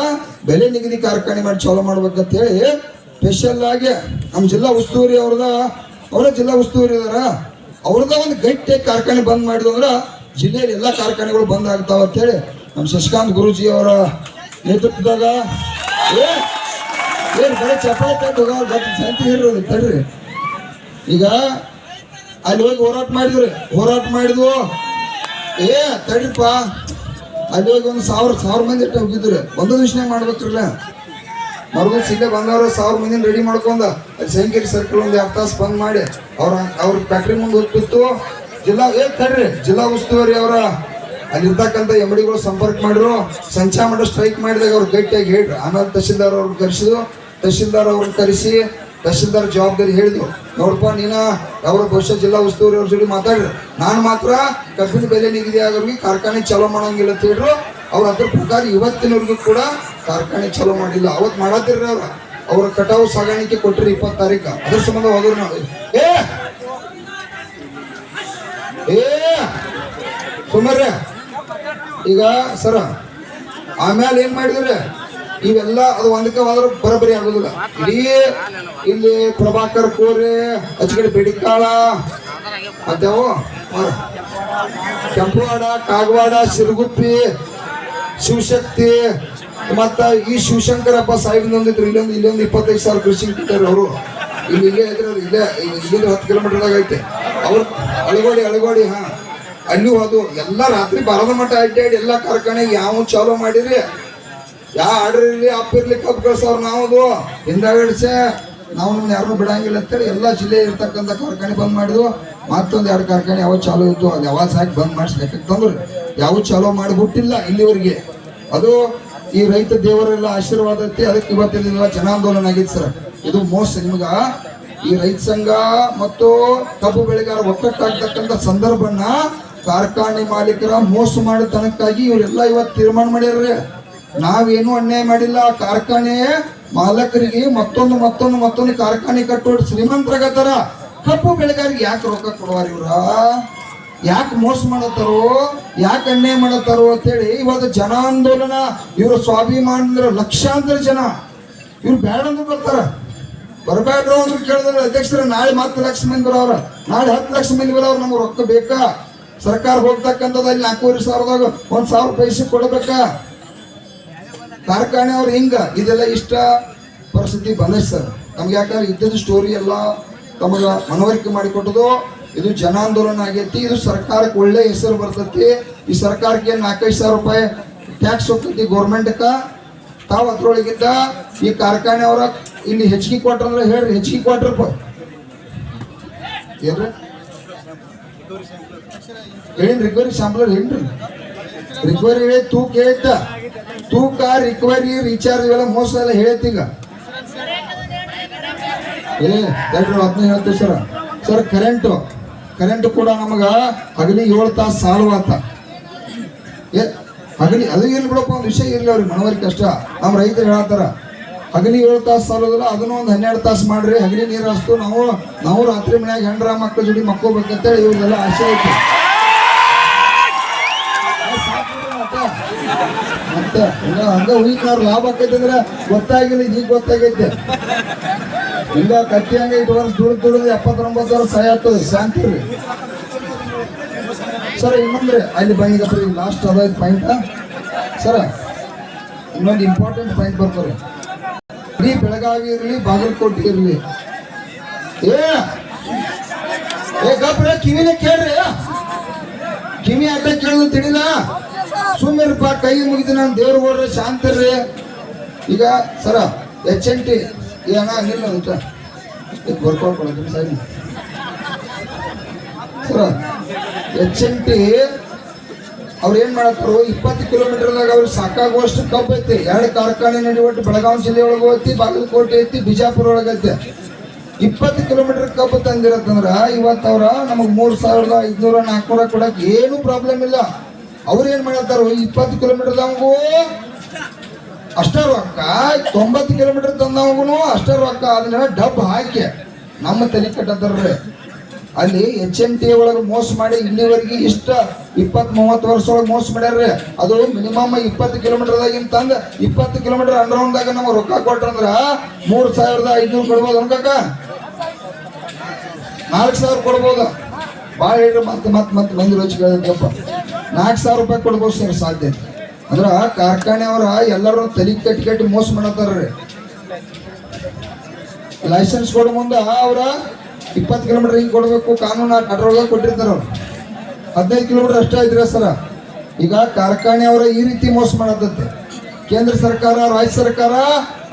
ಬೆಲೆ ನಿಗದಿ ಕಾರ್ಖಾನೆ ಮಾಡಿ ಚಾಲೂ ಮಾಡ್ಬೇಕಂತ ಹೇಳಿ ಸ್ಪೆಷಲ್ ಆಗಿ ನಮ್ಮ ಜಿಲ್ಲಾ ಉಸ್ತುವಾರಿ ಅವರ ಜಿಲ್ಲಾ ಉಸ್ತುವಾರಿ ಇದಾರ ಅವ್ರದ ಒಂದು ಗಟ್ಟಿ ಕಾರ್ಖಾನೆ ಬಂದ್ ಮಾಡಿದ್ರು ಅಂದ್ರೆ ಜಿಲ್ಲೆಯಲ್ಲಿ ಎಲ್ಲ ಕಾರ್ಖಾನೆಗಳು ಬಂದ್ ಆಗ್ತಾವ ಅಂತ ಹೇಳಿ ನಮ್ಮ ಶಶಿಕಾಂತ್ ಗುರೂಜಿ ಅವರ ನೇತೃತ್ವದಾಗ ಏನ್ ಬರೀ ಚಪಾತಿ ತಡ್ರಿ. ಈಗ ಅಲ್ಲಿ ಹೋಗಿ ಹೋರಾಟ ಮಾಡಿದ್ವು. ತಡ್ರಿಪ್ಪ, ಅಲ್ಲಿ ಹೋಗಿ ಒಂದು ಸಾವಿರ ಮಂದಿ ಇಟ್ಟು ಹೋಗಿದ್ರು. ಒಂದು ದಿವಸನೇ ಮಾಡ್ಬೇಕ್ರಲ್ಲ, ಮರುದಿನ ಸಿದ್ದೆ ಬಂದವರು 1000 ಮಂದಿನ ರೆಡಿ ಮಾಡ್ಕೊಂಡ ಅಲ್ಲಿ ಸೈಂಕೇರಿ ಸರ್ಕಲ್ ಒಂದು 2 ತಾಸು ಬಂದ್ ಮಾಡಿ ಅವ್ರ ಫ್ಯಾಕ್ಟ್ರಿ ಮುಂದೆ ಹೋಗ್ತಿತ್ತು. ಜಿಲ್ಲಾ ಉಸ್ತುವಾರಿ ಅವರ ಅಲ್ಲಿರ್ತಕ್ಕಂಥ ಎಮ್ಡಿಗಳು ಸಂಪರ್ಕ ಮಾಡಿದ್ರು. ಸಂಚಾಮಂಡ ಸ್ಟ್ರೈಕ್ ಮಾಡಿದಾಗ ಅವ್ರು ಗಟ್ಟಿಯಾಗಿ ಹೇಳ್ರು. ಆಮೇಲೆ ತಹಶೀಲ್ದಾರ್ ಅವ್ರನ್ನ ಕರೆಸಿದ್ರು. ತಹಶೀಲ್ದಾರ್ ಅವ್ರನ್ನ ಕರೆಸಿ ತಹಶೀಲ್ದಾರ್ ಜವಾಬ್ದಾರಿ ಹೇಳಿದ್ವು, ನೋಡಪ್ಪ ನೀನ ಅವ್ರ ಬಹುಶಃ ಜಿಲ್ಲಾ ಉಸ್ತುವಾರಿ ಅವ್ರ ಜೊತೆ ಮಾತಾಡ್ರಿ, ನಾನು ಮಾತ್ರ ಕಬ್ಬಿನ ಬೆಲೆ ನಿಗದಿ ಆಗೋರಿಗೆ ಕಾರ್ಖಾನೆ ಚಾಲೂ ಮಾಡೋಂಗಿಲ್ಲ ಅಂತ ಹೇಳ್ರು. ಅವ್ರ ಅದ್ರ ಪ್ರಕಾರ ಇವತ್ತಿನವರೆಗೂ ಕೂಡ ಕಾರ್ಖಾನೆ ಚಾಲೂ ಮಾಡಿಲ್ಲ. ಅವತ್ತು ಮಾಡತ್ತಿರ್ರಿ ಅವ್ರ ಕಟಾವು ಸಾಗಾಣಿಕೆ ಕೊಟ್ರಿ 20 ತಾರೀಕು. ಅದ್ರ ಸಂಬಂಧ ಹೋದ್ರು ನಾವು ಸುಮಾರ್ರೆ ಈಗ ಸರ ಆಮೇಲೆ ಏನ್ ಮಾಡಿದ್ರಿ ಇವೆಲ್ಲ ಅದು ಒಂದಕ್ಕೆ ಹೋದ್ರೆ ಬರಬರಿ ಆಗೋದಿಲ್ಲ. ಇಲ್ಲಿ ಪ್ರಭಾಕರ್ ಕೋರೆ, ಅಚ್ಚಗಡೆ ಬೆಡಿಕಾಳ, ಅದ್ಯಾವು ಕೆಂಪುವಾಡ, ಕಾಗವಾಡ, ಸಿರುಗುಪ್ಪಿ, ಶಿವಶಕ್ತಿ, ಮತ್ತ ಈ ಶಿವಶಂಕರಪ್ಪ ಸಾಹೇಬ್ ಒಂದಿದ್ರು. ಇಲ್ಲೊಂದು 25,000 ಕೃಷಿ ಇಟ್ಟಿದ್ದಾರೆ ಅವರು. ಇಲ್ಲೇ 10 ಕಿಲೋಮೀಟರ್ದಾಗ ಐತೆ ಅವ್ರು. ಅಳಗೋಡಿ ಹಾ ಅಲ್ಲಿ ಹೋದು ಎಲ್ಲ ರಾತ್ರಿ ಬಾರದ ಮಟ್ಟ ಅಡ್ಡಾಡಿ ಎಲ್ಲ ಕಾರ್ಖಾನೆ ಯಾವ ಚಾಲೂ ಮಾಡಿರಿ, ಯಾವ ಆರ್ಡರ್ ಇರ್ಲಿ ಅಪ್ಪ ಇರ್ಲಿ ಕಬ್ಬು ಕಳ್ಸವ್ರು ನಾವು ಹಿಂದಾಗಡಿಸೆ ನಾವು ಯಾರನ್ನೂ ಬಿಡಂಗಿಲ್ಲ ಅಂತೇಳಿ ಎಲ್ಲ ಜಿಲ್ಲೆ ಇರ್ತಕ್ಕಂಥ ಕಾರ್ಖಾನೆ ಬಂದ್ ಮಾಡಿದ್ವು. ಮತ್ತೊಂದು 2 ಕಾರ್ಖಾನೆ ಯಾವ ಚಾಲೂ ಇತ್ತು ಅದು ಯಾವಾಗ ಸಾಕಿ ಬಂದ್ ಮಾಡಿಸ್ಬೇಕಂತಂದ್ರೆ ಯಾವ ಚಾಲೂ ಮಾಡಿಬಿಟ್ಟಿಲ್ಲ ಇಲ್ಲಿವರೆಗೆ. ಅದು ಈ ರೈತ ದೇವರೆಲ್ಲ ಆಶೀರ್ವಾದ ಐತಿ. ಅದಕ್ಕೆ ಇವತ್ತಿನ ಜನಾಂದೋಲನ ಆಗಿತ್ತು ಸರ್. ಇದು ಮೋಸ ನಿಮ್ಗ ಈ ರೈತ ಸಂಘ ಮತ್ತು ಕಬ್ಬು ಬೆಳೆಗಾರ ಒಕ್ಕಟ್ಟಾಗ್ತಕ್ಕಂಥ ಸಂದರ್ಭನ ಕಾರ್ಖಾನೆ ಮಾಲೀಕರ ಮೋಸ ಮಾಡತನಕ್ಕಾಗಿ ಇವರೆಲ್ಲ ಇವತ್ತು ತೀರ್ಮಾನ ಮಾಡ್ಯಾರ್ರಿ. ನಾವೇನು ಅನ್ಯಾಯ ಮಾಡಿಲ್ಲ. ಕಾರ್ಖಾನೆ ಮಾಲಕರಿಗೆ ಮತ್ತೊಂದು ಕಾರ್ಖಾನೆ ಕಟ್ಟೋದು ಶ್ರೀಮಂತರಾಗತ್ತಾರ. ಕಬ್ಬು ಬೆಳೆಗಾರಿಗೆ ಯಾಕೆ ರೊಕ್ಕ ಕೊಡುವಾರ ಇವ್ರ, ಯಾಕೆ ಮೋಸ ಮಾಡತ್ತಾರೋ, ಯಾಕೆ ಅನ್ಯಾಯ ಮಾಡತ್ತಾರೋ ಅಂತೇಳಿ ಇವತ್ತು ಜನಾಂದೋಲನ. ಇವ್ರ ಸ್ವಾಭಿಮಾನ ಲಕ್ಷಾಂತರ ಜನ ಇವ್ರು ಬೇಡ ಅಂದ್ರು ಬರ್ತಾರ. ಬರಬೇಡ್ರು ಅಂದ್ರು ಕೇಳಿದ್ರೆ ಅಧ್ಯಕ್ಷರ ನಾಳೆ 10 ಲಕ್ಷ ಮಂದಿ ಬರೋರ, ನಾಳೆ 10 ಲಕ್ಷ ಮಂದಿ ಬರೋರು. ನಮ್ಗೆ ರೊಕ್ಕ ಬೇಕಾ? ಸರ್ಕಾರ ಹೋಗ್ತಕ್ಕಂಥದ್ದಲ್ಲಿ 4,500ದಾಗ 1,000 ಪೈಸೆ ಕೊಡಬೇಕಾ? ಕಾರ್ಖಾನೆ ಅವ್ರು ಹಿಂಗ ಇದೆಲ್ಲ ಇಷ್ಟ ಪರಿಸ್ಥಿತಿ ಬಂದೈತೆ ಸರ್. ನಮ್ಗೆ ಯಾಕಂದ್ರೆ ಇದ್ದದ ಸ್ಟೋರಿ ಎಲ್ಲ ತಮಗ ಮನವರಿಕೆ ಮಾಡಿಕೊಟ್ಟದು. ಇದು ಜನಾಂದೋಲನ ಆಗೈತಿ. ಇದು ಸರ್ಕಾರಕ್ಕೆ ಒಳ್ಳೆ ಹೆಸರು ಬರ್ತೈತಿ. ಈ ಸರ್ಕಾರಕ್ಕೆ 4,500 ರೂಪಾಯಿ ಟ್ಯಾಕ್ಸ್ ಹೋಗ್ತೈತಿ ಗೌರ್ಮೆಂಟ್ಕ. ತಾವು ಅದ್ರೊಳಗಿದ್ದ ಈ ಕಾರ್ಖಾನೆ ಅವರ ಇಲ್ಲಿ ಹೆಚ್ಚಿಗೆ ಕೊಟ್ರಂದ್ರೆ ಹೇಳ್ರಿ, ಹೆಚ್ಚಿಗೆ ಕೊಟ್ರಪ್ಪ ಏನ್ರಿ ಹೇಳಿನ್ ರಿಕವರಿ ಸ್ಯಾಂಪಲ್ ಏನ್ರಿ ರಿಕವರಿ ಹೇಳಿ ತೂಕ ಹೇಳ್ತ ತೂಕ ರಿಕವರಿ ರೀಚಾರ್ಜ್ ಇವೆಲ್ಲ ಮೋಸ ಎಲ್ಲ ಹೇಳತ್ತೀಗ. ಅದನ್ನ ಹೇಳ್ತೀವಿ ಸರ್. ಕರೆಂಟ್ ಕೂಡ ನಮಗ ಹಗಲಿ 7 ತಾಸು ಸಾಲುವಾತ. ಹಗಲಿ ಅದು ಇರ್ಲಿ ಬಿಡಪ್ಪ, ಒಂದು ವಿಷಯ ಇರ್ಲಿ ಅವ್ರಿಗೆ ಮನವರಿಕೆ ಕಷ್ಟ. ನಮ್ಮ ರೈತರು ಹೇಳತ್ತಾರ ಹಗಲಿ 7 ತಾಸು ಸಾಲೋದಿಲ್ಲ, ಅದನ್ನ ಒಂದು 12 ತಾಸು ಮಾಡ್ರಿ. ಹಗಲಿ ನೀರು ಹಸ್ತು ನಾವು ರಾತ್ರಿ ಮನ್ಯಾಗ ಹೆಂಡ್ರ ಮಕ್ಕಳ ಜೋಡಿ ಮಕ್ಕೋಬೇಕಂತೇಳಿ ಇವ್ರಿಗೆಲ್ಲ ಆಸೆ ಐತಿ. ಮತ್ತೆ ಹಂಗ ಉಳಿತಾರ ಲಾಭ ಆಕೈತಿ ಅಂದ್ರೆ ಗೊತ್ತಾಗಿಲ್ಲ, ಈಗ ಗೊತ್ತಾಗೈತೆ. ಹಿಂಗ ಕತ್ತಿ ಹಂಗ 8 ವರ್ಷ ದುಡಿದು 79 ವರ್ಷ ಸಾಯ್ತದೆ. ಶಾಂತಿ ರೀ ಸರ್. ಇನ್ನೊಂದ್ರೆ ಅಲ್ಲಿ ಬಂದಿಗಪ್ಪ ಲಾಸ್ಟ್ ಅದಾಯ್ತು ಪಾಯಿಂಟ್ ಸರ. ಇನ್ನೊಂದು ಇಂಪಾರ್ಟೆಂಟ್ ಪಾಯಿಂಟ್ ಬರ್ತಾರೆ. ಇಡೀ ಬೆಳಗಾವಿ ಇರಲಿ, ಬಾಗಲಕೋಟೆ ಇರಲಿ, ಗಪ್ರ ಕಿವಿನ ಕೇಳ್ರಿ. ಕಿವಿ ಅಡ್ಡ ಕೇಳೋದು ತಿಳಿಲ್ಲ. ಸುಮ್ಮನಿರಪ್ಪ, ಕೈ ಮುಗಿದು ನಾನು ದೇವ್ರು ಹೋಡ್ರಿ, ಶಾಂತಿರ್ರಿ. ಈಗ ಸರ HNT ಏನ ನಿಲ್ಲ ಬರ್ಕೊಳ್ಕೊಳ್ಳೋದು ಸರಿ. ಸರ HMT ಅವ್ರು ಏನ್ ಮಾಡತ್ತಾರು 20 ಕಿಲೋಮೀಟರ್ದಾಗ ಅವ್ರು ಸಾಕಾಗುವಷ್ಟು ಕಬ್ಬು ಐತಿ. 2 ಕಾರ್ಖಾನೆ ನಡಿವಟ್ಟು ಬೆಳಗಾವಿ ಜಿಲ್ಲೆ ಒಳಗೆ ಐತಿ, ಬಾಗಲಕೋಟೆ ಐತಿ, ಬಿಜಾಪುರ ಒಳಗೈತಿ. 20 ಕಿಲೋಮೀಟರ್ ಕಬ್ಬು ತಂದಿರತ್ತಂದ್ರ ಇವತ್ತು ಅವ್ರ ನಮಗ್ 3,500 400 ಕೊಡಕ್ ಏನು ಪ್ರಾಬ್ಲಮ್ ಇಲ್ಲ. ಅವ್ರು ಏನ್ ಮಾಡತ್ತಾರು 20 ಕಿಲೋಮೀಟರ್ದವಗೂ ಅಷ್ಟ ರೊಕ್ಕ, 90 ಕಿಲೋಮೀಟರ್ ತಂದವಗೂ ಅಷ್ಟ ರೊಕ್ಕ. ಅದನ್ನ ಡಬ್ ಹಾಕಿ ನಮ್ಮ ತಲೆ ಕಟ್ಟತ್ತಾರ್ರಿ. ಅಲ್ಲಿ HMT ಒಳಗೆ ಮೋಸ ಮಾಡಿ ಇಲ್ಲಿವರೆಗೆ ಇಷ್ಟ 20-30 ವರ್ಷ ಒಳಗೆ ಮೋಸ ಮಾಡ್ಯಾರ್ರಿ. ಅದು ಮಿನಿಮಮ್ 20 ಕಿಲೋಮೀಟರ್ದಾಗಿನ ತಂದ 20 ಕಿಲೋಮೀಟರ್ ಅಂಡರ್ಗ್ರೌಂಡ್ದಾಗ ನಮಗೆ ರೊಕ್ಕ ಕೊಟ್ರಂದ್ರ 3,500 ಕೊಡ್ಬೋದು ಅನ್ಕಕ್ಕ, 4,000 ಕೊಡ್ಬೋದು. ಭಾಳ ಹೇಳ್ರಿ ಮತ್ತೆ ಮಂದಿ ರೋಚ್ ಕೇಳಬೇಕಪ್ಪ, 4,000 ರೂಪಾಯಿ ಕೊಡ್ಬೋದು ಸರ್ ಸಾಧ್ಯ. ಅಂದ್ರ ಕಾರ್ಖಾನೆಯವರ ಎಲ್ಲರೂ ತಲೆ ಕಟ್ಟಿ ಮೋಸ ಮಾಡತ್ತಾರ್ರಿ. ಲೈಸೆನ್ಸ್ ಕೊಡೋ ಮುಂದ ಅವ್ರ 20 ಕಿಲೋಮೀಟರ್ ಹಿಂಗೆ ಕೊಡಬೇಕು ಕಾನೂನು ಅದ್ರೊಳಗೆ ಕೊಟ್ಟಿರ್ತಾರ. ಅವ್ರು 15 ಕಿಲೋಮೀಟರ್ ಅಷ್ಟೇ ಐತ್ರಿ ಸರ. ಈಗ ಕಾರ್ಖಾನೆಯವರ ಈ ರೀತಿ ಮೋಸ ಮಾಡತ್ತಂತೆ. ಕೇಂದ್ರ ಸರ್ಕಾರ ರಾಜ್ಯ ಸರ್ಕಾರ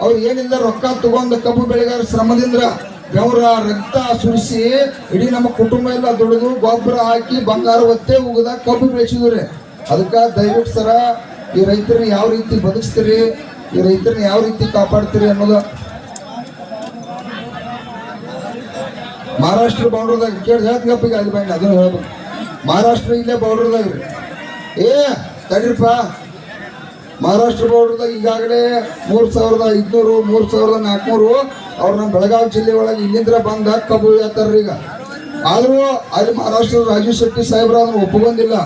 ಅವ್ರು ಏನಿಲ್ಲ ರೊಕ್ಕ ತಗೊಂಡು ಕಬ್ಬು ಬೆಳೆಗಾರ ಶ್ರಮದಿಂದ ಬೆವರ ರಕ್ತ ಸುರಿಸಿ ಇಡೀ ನಮ್ಮ ಕುಟುಂಬ ಎಲ್ಲ ದುಡಿದು ಗೊಬ್ಬರ ಹಾಕಿ ಬಂಗಾರ ಒತ್ತೆ ಉಗದ ಕಬ್ಬು ಬೆಳೆಸಿದ್ರಿ. ಅದಕ್ಕೆ ದಯವಿಟ್ಟು ಸರ ಈ ರೈತರನ್ನ ಯಾವ ರೀತಿ ಬದುಕಿಸ್ತೀರಿ, ಈ ರೈತರನ್ನ ಯಾವ ರೀತಿ ಕಾಪಾಡ್ತೀರಿ ಅನ್ನೋದು ಮಹಾರಾಷ್ಟ್ರ ಬೌಂಡ್ರದಾಗ ಕೇಳಿ ಹೇಳ್ತೀಗಪ್ಪ. ಈಗ ಅಲ್ಲಿ ಬೈಂಡ್ ಅದನ್ನು ಹೇಳ್ಬೇಕು. ಮಹಾರಾಷ್ಟ್ರ ಇಲ್ಲೇ ಬೌಂಡ್ರದಾಗ ರೀ ತಡಿರಪ್ಪ. ಮಹಾರಾಷ್ಟ್ರ ಬೌಂಡ್ರದಾಗ ಈಗಾಗಲೇ 3,500 3,400 ಅವ್ರು ನಮ್ಮ ಬೆಳಗಾವಿ ಜಿಲ್ಲೆ ಒಳಗೆ ಇಲ್ಲಿಂದ್ರ ಬಂದ ಕಬ್ಬು ಹೇಳ್ತಾರ್ರಿ. ಈಗ ಆದ್ರೂ ಅಲ್ಲಿ ಮಹಾರಾಷ್ಟ್ರದ ರಾಜೀವ್ ಶೆಟ್ಟಿ ಸಾಹೇಬ್ರ ಅದನ್ನು ಒಪ್ಪಗೊಂಡಿಲ್ಲ.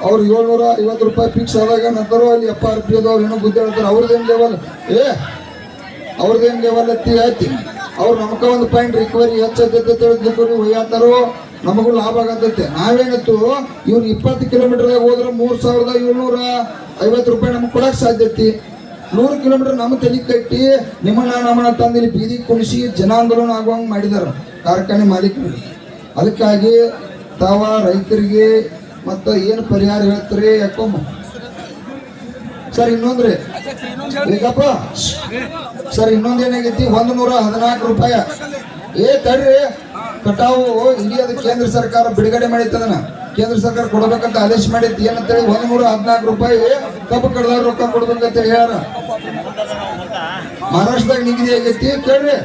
ಅವ್ರು 750 ರೂಪಾಯಿ ಫಿಕ್ಸ್ ಆದಾಗ ನಂತರ ಅಲ್ಲಿ FRP ಅವ್ರು ಏನೋ ಬುದ್ಧಿ ಹೇಳ್ತಾರೆ. ಅವ್ರದ್ದೇನು ಲೆವೆಲ್ ಅವ್ರದ್ದೇನು ಲೆವೆಲ್ ಐತಿ. ಅವ್ರು ನಮ್ಕ ಒಂದು ಪಾಯಿಂಟ್ ರಿಕವರಿ ಹೆಚ್ಚೈತೆ ಒಯ್ಯಾತಾರೋ ನಮಗೂ ಲಾಭ ಆಗತೈತೆ. ನಾವೇನಿತ್ತು ಇವ್ರು 20 ಕಿಲೋಮೀಟರ್ದಾಗ ಹೋದ್ರೆ 3,750 ರೂಪಾಯಿ ನಮ್ಗೆ ಕೊಡಕ್ಕೆ ಸಾಧ್ಯತೆ. 100 ಕಿಲೋಮೀಟರ್ ನಮ್ಮ ತಲೆ ಕಟ್ಟಿ ನಮ್ಮನ್ನ ತಂದು ಇಲ್ಲಿ ಬೀದಿ ಕುಣಿಸಿ ಜನಾಂದೋಲನ ಆಗುವಂಗೆ ಮಾಡಿದಾರ ಕಾರ್ಖಾನೆ ಮಾಲೀಕರು. ಅದಕ್ಕಾಗಿ ತಾವ ರೈತರಿಗೆ ಮತ್ತು ಏನು ಪರಿಹಾರ ಹೇಳ್ತಾರೆ ಯಾಕೊಮ್ಮ ಸರ್. ಇನ್ನೊಂದ್ರಿ ಈಗಪ್ಪ ಸರ್ ಇನ್ನೊಂದು ಏನಾಗೈತಿ 114 ರೂಪಾಯಿ ತಡ್ರಿ ಕಟಾವು ಇಡೀ ಕೇಂದ್ರ ಸರ್ಕಾರ ಬಿಡುಗಡೆ ಮಾಡಿತ್ತದನ್ನ ಕೇಂದ್ರ ಸರ್ಕಾರ ಕೊಡ್ಬೇಕಂತ ಆದೇಶ ಮಾಡಿತ್ತು. ಏನಂತೇಳಿ 114 ರೂಪಾಯಿ ಕಬ್ಬು ಕಡ್ದವ್ರು ರೊಕ್ಕ ಕೊಡ್ಬೇಕಂತೇಳಿ ಹೇಳ್ಯಾರ. ಮಹಾರಾಷ್ಟ್ರದಾಗ ನಿಗದಿ ಆಗೈತಿ ಕೇಳ್ರಿ.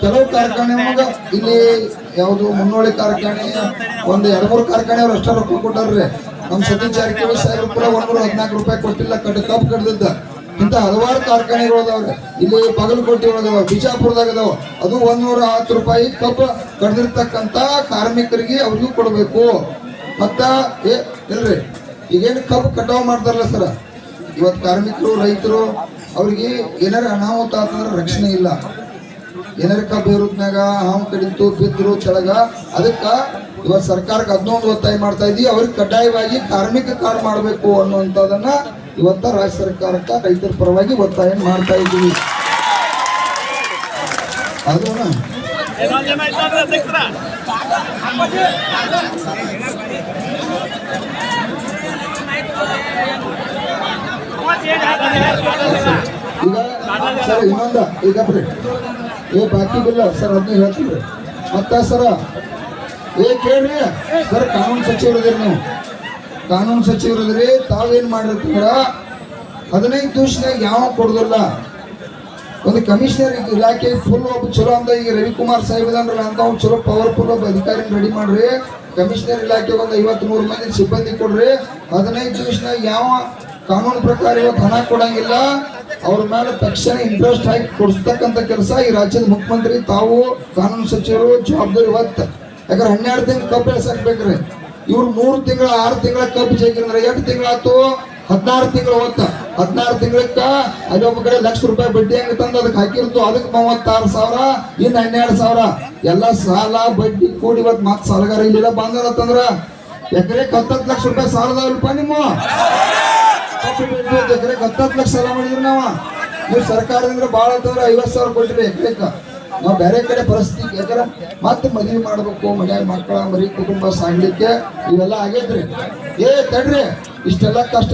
ಕೆಲವು ಕಾರ್ಖಾನೆ ಇಲ್ಲಿ ಯಾವುದು ಮುನ್ನೋಳಿ ಕಾರ್ಖಾನೆ ಒಂದು 2-3 ಕಾರ್ಖಾನೆ ಅವ್ರು ಅಷ್ಟ ರೊಕ್ಕ ಕೊಟ್ಟಾರ್ರಿ. ನಮ್ಮ ಸತೀಶ್ ಜಾರಕಿಹೊಳಿ ಸಾಹೇಬ್ರು ಕೂಡ 114 ರೂಪಾಯಿ ಕೊಟ್ಟಿಲ್ಲ ಕಬ್ಬು ಕಡ್ದಿದ್ದ. ಇಂಥ ಹಲವಾರು ಕಾರ್ಖಾನೆಗಳು ಅದಾವ್ರಿ. ಇಲ್ಲಿ ಬಾಗಲಕೋಟೆ ಒಳಗದಾವ, ಬಿಜಾಪುರದಾಗ ಅದಾವ. ಅದು 110 ರೂಪಾಯಿ ಕಬ್ಬು ಕಡ್ದಿರ್ತಕ್ಕಂಥ ಕಾರ್ಮಿಕರಿಗೆ ಅವ್ರಿಗೂ ಕೊಡಬೇಕು. ಮತ್ತ ಇಲ್ರಿ ಈಗೇನು ಕಬ್ಬು ಕಟಾವು ಮಾಡ್ತಾರಲ್ಲ ಸರ, ಇವತ್ತು ಕಾರ್ಮಿಕರು ರೈತರು ಅವ್ರಿಗೆ ಏನಾರ ಅನಾಹುತ ಆತಂದ್ರೆ ರಕ್ಷಣೆ ಇಲ್ಲ. ಏನಾರ ಕಬ್ಬು ಇರೋದ್ನಾಗ ಹಾವು ಕಡಿತು ಬಿದ್ರು ತೆಳಗ. ಅದಕ್ಕೆ ಇವತ್ತು ಸರ್ಕಾರಕ್ಕೆ 11 ಒತ್ತಾಯ ಮಾಡ್ತಾ ಇದ್ದೀವಿ. ಅವ್ರಿಗೆ ಕಡ್ಡಾಯವಾಗಿ ಕಾರ್ಮಿಕ ಕಾರ್ಡ್ ಮಾಡಬೇಕು ಅನ್ನುವಂಥದ್ದನ್ನ ಇವತ್ತ ರಾಜ್ಯ ಸರ್ಕಾರಕ್ಕೆ ರೈತರ ಪರವಾಗಿ ಒತ್ತಾಯ ಮಾಡ್ತಾ ಇದ್ದೀವಿ. ಅದನ್ನ ಈಗ ಸರ್ ಇನ್ನೊಂದ ಈಗ ಬಾಕಿ ಬಿಲ್ಲ ಸರ್ ಅದನ್ನ ಹೇಳ್ತೀವಿ. ಮತ್ತ ಸರ ಕೇಳ್ರಿ ಸರ್, ಕಾನೂನು ಸಚಿವರದ್ರಿ ನೀವು, ಕಾನೂನು ಸಚಿವರದ್ರಿ. ತಾವೇನ್ ಮಾಡಿರ್ತೀರ 15 ದಿವಸನಾಗ ಯಾವ ಕೊಡುದಿಲ್ಲ. ಒಂದು ಕಮಿಷನರ್ ಇಲಾಖೆ ಫುಲ್ ಒಬ್ಬ ಚಲೋ ಅಂದ ಈಗ ರವಿಕುಮಾರ್ ಸಾಹೇಬ್ ಅಂದ್ರಲ್ಲ ಅಂತ ಅವ್ನು ಚಲೋ ಪವರ್ಫುಲ್ ಒಬ್ಬ ಅಧಿಕಾರಿನ ರೆಡಿ ಮಾಡ್ರಿ. ಕಮಿಷನರ್ ಇಲಾಖೆಗೆ ಒಂದು 50-100 ಮಂದಿ ಸಿಬ್ಬಂದಿ ಕೊಡ್ರಿ. 15 ದಿವಸನಾಗ ಯಾವ ಕಾನೂನು ಪ್ರಕಾರ ಇವತ್ತು ಹಣ ಕೊಡಂಗಿಲ್ಲ. ಅವ್ರ ಮೇಲೆ ತಕ್ಷಣ ಇಂಟ್ರೆಸ್ಟ್ ಹಾಕಿ ಕೊಡಿಸ್ತಕ್ಕಂಥ ಕೆಲಸ ಈ ರಾಜ್ಯದ ಮುಖ್ಯಮಂತ್ರಿ ತಾವು ಕಾನೂನು ಸಚಿವರು ಜವಾಬ್ದಾರಿ ಹೊತ್ತ. ಯಾಕಂದ್ರೆ 12 ತಿಂಗಳು ಕಬ್ಬು ಬೆಳೆಸಾಕ್ಬೇಕ್ರಿ. ಇವ್ರು 3 ತಿಂಗಳ 6 ತಿಂಗಳ ಕಬ್ಬು ಜೈಕಿದ್ರೆ 8 ತಿಂಗಳಾತು, 16 ತಿಂಗಳು ಹೊತ್ತ. 16 ತಿಂಗಳಕ್ಕ ಅಲ್ಲೊಬ್ಬ ಕಡೆ ₹1,00,000 ಬಡ್ಡಿ ಹಂಗೆ ತಂದು ಅದಕ್ಕೆ ಹಾಕಿರ್ತು. ಅದಕ್ಕೆ 36,000, ಇನ್ನು 12,000 ಎಲ್ಲ ಸಾಲ ಬಡ್ಡಿ ಕೂಡಿ ಇವತ್ತು ಮತ್ತೆ ಸಾಲಗಾರ ಇಲ್ಲೆಲ್ಲ ಬಂದತ್ತಂದ್ರ ಎಕರೆಗೆ 10 ಲಕ್ಷ ರೂಪಾಯಿ ಸಾಲದಲ್ಪ ನಿಮ್ಮ ಎಕರೆಗೆ 10 ಲಕ್ಷ ಸಾಲ ಮಾಡಿದ್ರಿ. ನೀವು ಸರ್ಕಾರದಿಂದ ಭಾಳ ಅಂತಂದ್ರೆ 50,000 ಕೊಟ್ಟಿರಿ ಎಕರೆಕ. ನಾವು ಬೇರೆ ಕಡೆ ಪರಿಸ್ಥಿತಿ ಯಾಕಂದ್ರೆ ಮತ್ತೆ ಮದುವೆ ಮಾಡ್ಬೇಕು, ಮನ್ಯಾಗ ಮಕ್ಕಳ ಮರಿ ಕುಟುಂಬ ಸಾಗ್ಲಿಕ್ಕೆ ಇವೆಲ್ಲ ಆಗೈತ್ರಿ. ತಡ್ರಿ ಇಷ್ಟೆಲ್ಲ ಕಷ್ಟ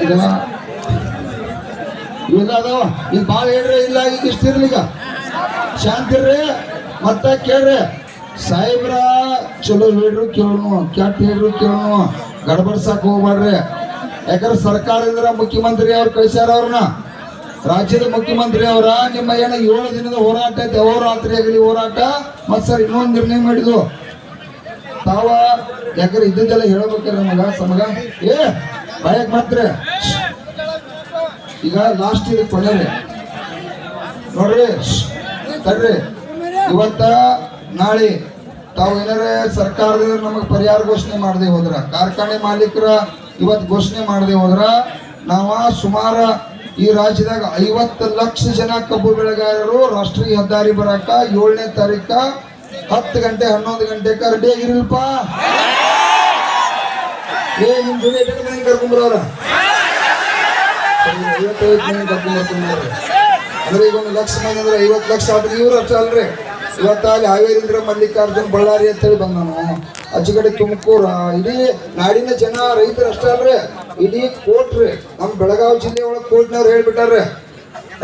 ಈಗ ಇವೆಲ್ಲ ಅದಾವ. ಈಗ ಭಾಳ ಹೇಳ್ರಿ ಇಲ್ಲ ಈಗ ಇಷ್ಟಿರ್ಲಿ. ಈಗ ಶಾಂತಿರ್ರಿ ಮತ್ತ ಕೇಳ್ರಿ ಸಾಹೇಬ್ರ ಚಲೋ ಹೇಳ್ರು ಕೇಳೋನು ಕೆಟ್ಟ ಹೇಳ್ರು ಕೇಳೋನು ಗಡಬಡ್ಸಕ್ ಹೋಗ್ಬೇಡ್ರಿ. ಯಾಕಂದ್ರೆ ಸರ್ಕಾರದಿಂದ ಮುಖ್ಯಮಂತ್ರಿ ಅವ್ರು ಕಳಿಸ್ಯಾರ ಅವ್ರನ್ನ, ರಾಜ್ಯದ ಮುಖ್ಯಮಂತ್ರಿ ಅವರ ನಿಮ್ಮ ಏನ 7 ದಿನದ ಹೋರಾಟ ಐತೆ, ಅಹೋರಾತ್ರಿ ಆಗಲಿ ಹೋರಾಟ. ಮತ್ ಸರ್ ಇನ್ನೊಂದು ನಿರ್ಣಯ ಮಾಡಿದ್ವು ತಾವ, ಯಾಕಂದ್ರೆ ಇದ್ದದ್ದೆಲ್ಲ ಹೇಳ್ಬೇಕ್ರಿ ನಮಗ ಸಮಗ ಬಾಯಕ್ ಮಾತ್ರ. ಈಗ ಲಾಸ್ಟ್ ಇದು ಕೊನೆರಿ ನೋಡ್ರಿ ತಡ್ರಿ, ಇವತ್ತ ನಾಳೆ ತಾವು ಏನಾರ ಸರ್ಕಾರದಿಂದ ನಮಗ್ ಪರಿಹಾರ ಘೋಷಣೆ ಮಾಡದೆ ಹೋದ್ರ, ಕಾರ್ಖಾನೆ ಮಾಲೀಕರ ಇವತ್ ಘೋಷಣೆ ಮಾಡದೆ ಹೋದ್ರ, ನಾವ ಸುಮಾರು ಈ ರಾಜ್ಯದಾಗ 50 ಲಕ್ಷ ಜನ ಕಬ್ಬು ಬೆಳೆಗಾರರು ರಾಷ್ಟ್ರೀಯ ಹೆದ್ದಾರಿ ಬರಾಕ 7ನೇ ತಾರೀಕ 10 ಗಂಟೆ 11 ಗಂಟೆಕ ರೆಡಿ ಆಗಿರಲ್ಪ. ನಿಮ್ ಜೊತೆ ಕರ್ಕೊಂಡ್ಬರೋರ 55 ಮನೆ ಕರ್ಕೊಂಡ್ಬರ್ತಾರೆ. ಅಂದ್ರೆ ಈಗ 1 ಲಕ್ಷ ಮಂದಿ ಅಂದ್ರೆ 50 ಲಕ್ಷ ಆದ್ರೆ ಇವ್ರು ಅಷ್ಟ ಅಲ್ರಿ. ಇವತ್ತ ಅಲ್ಲಿ ಹಾವೇರಿಯಿಂದ ಮಲ್ಲಿಕಾರ್ಜುನ್ ಬಳ್ಳಾರಿ ಅಂತ ಹೇಳಿ ಬಂದಾನು, ಆಚೆ ಕಡೆ ತುಮಕೂರ, ಇಡೀ ನಾಡಿನ ಜನ ರೈತರು ಅಷ್ಟೇ ಅಲ್ರಿ, ಇಡೀ ಕೋಟ್ರಿ ನಮ್ ಬೆಳಗಾವಿ ಜಿಲ್ಲೆ ಒಳಗೆ ಕೋರ್ಟ್ನವ್ರು ಹೇಳ್ಬಿಟ್ಟಾರ್ರಿ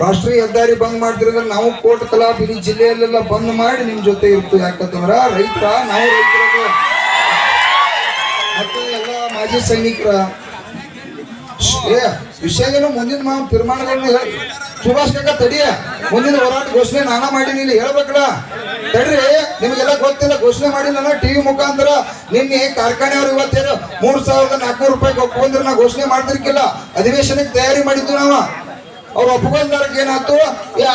ರಾಷ್ಟ್ರೀಯ ಹೆದ್ದಾರಿ ಬಂದ್ ಮಾಡ್ತಿರಂದ್ರೆ ನಾವು ಕೋರ್ಟ್ ಕಲಾಪ್ ಇಡೀ ಜಿಲ್ಲೆಯಲ್ಲೆಲ್ಲ ಬಂದ್ ಮಾಡಿ ನಿಮ್ ಜೊತೆ ಇರ್ತೀವಿ. ಯಾಕಂತಂದ್ರ ರೈತರ ನಾವು ರೈತರು ಮತ್ತೆ ಎಲ್ಲ ಮಾಜಿ ಸೈನಿಕರ ವಿಷಯಗಳು ಮುಂದಿನ ನಾವು ತೀರ್ಮಾನಗಳನ್ನ ಸುಭಾಷ್ ಕಾಕ ತಡಿಯ ಮುಂದಿನ ಹೋರಾಟ ಘೋಷಣೆ ನಾನಾ ಮಾಡೀನಿ ಇಲ್ಲಿ ಹೇಳ್ಬೇಕಲ್ಲ. ತಡ್ರಿ, ನಿಮಗೆಲ್ಲ ಗೊತ್ತಿಲ್ಲ ಘೋಷಣೆ ಮಾಡಿಲ್ಲ ಟಿವಿ ಮುಖಾಂತರ. ನಿನ್ನೆ ಕಾರ್ಖಾನೆಯವರು ಇವತ್ತೇನು 3,400 ರೂಪಾಯಿ ಒಪ್ಕೊಂಡ್ರೆ ನಾ ಘೋಷಣೆ ಮಾಡ್ತಿರ್ಕಿಲ್ಲ, ಅಧಿವೇಶನಕ್ಕೆ ತಯಾರಿ ಮಾಡಿದ್ವಿ ನಾವು. ಅವ್ರು ಒಪ್ಕೊಂಡಾರಕ್ಕೆ ಏನಾಯ್ತು,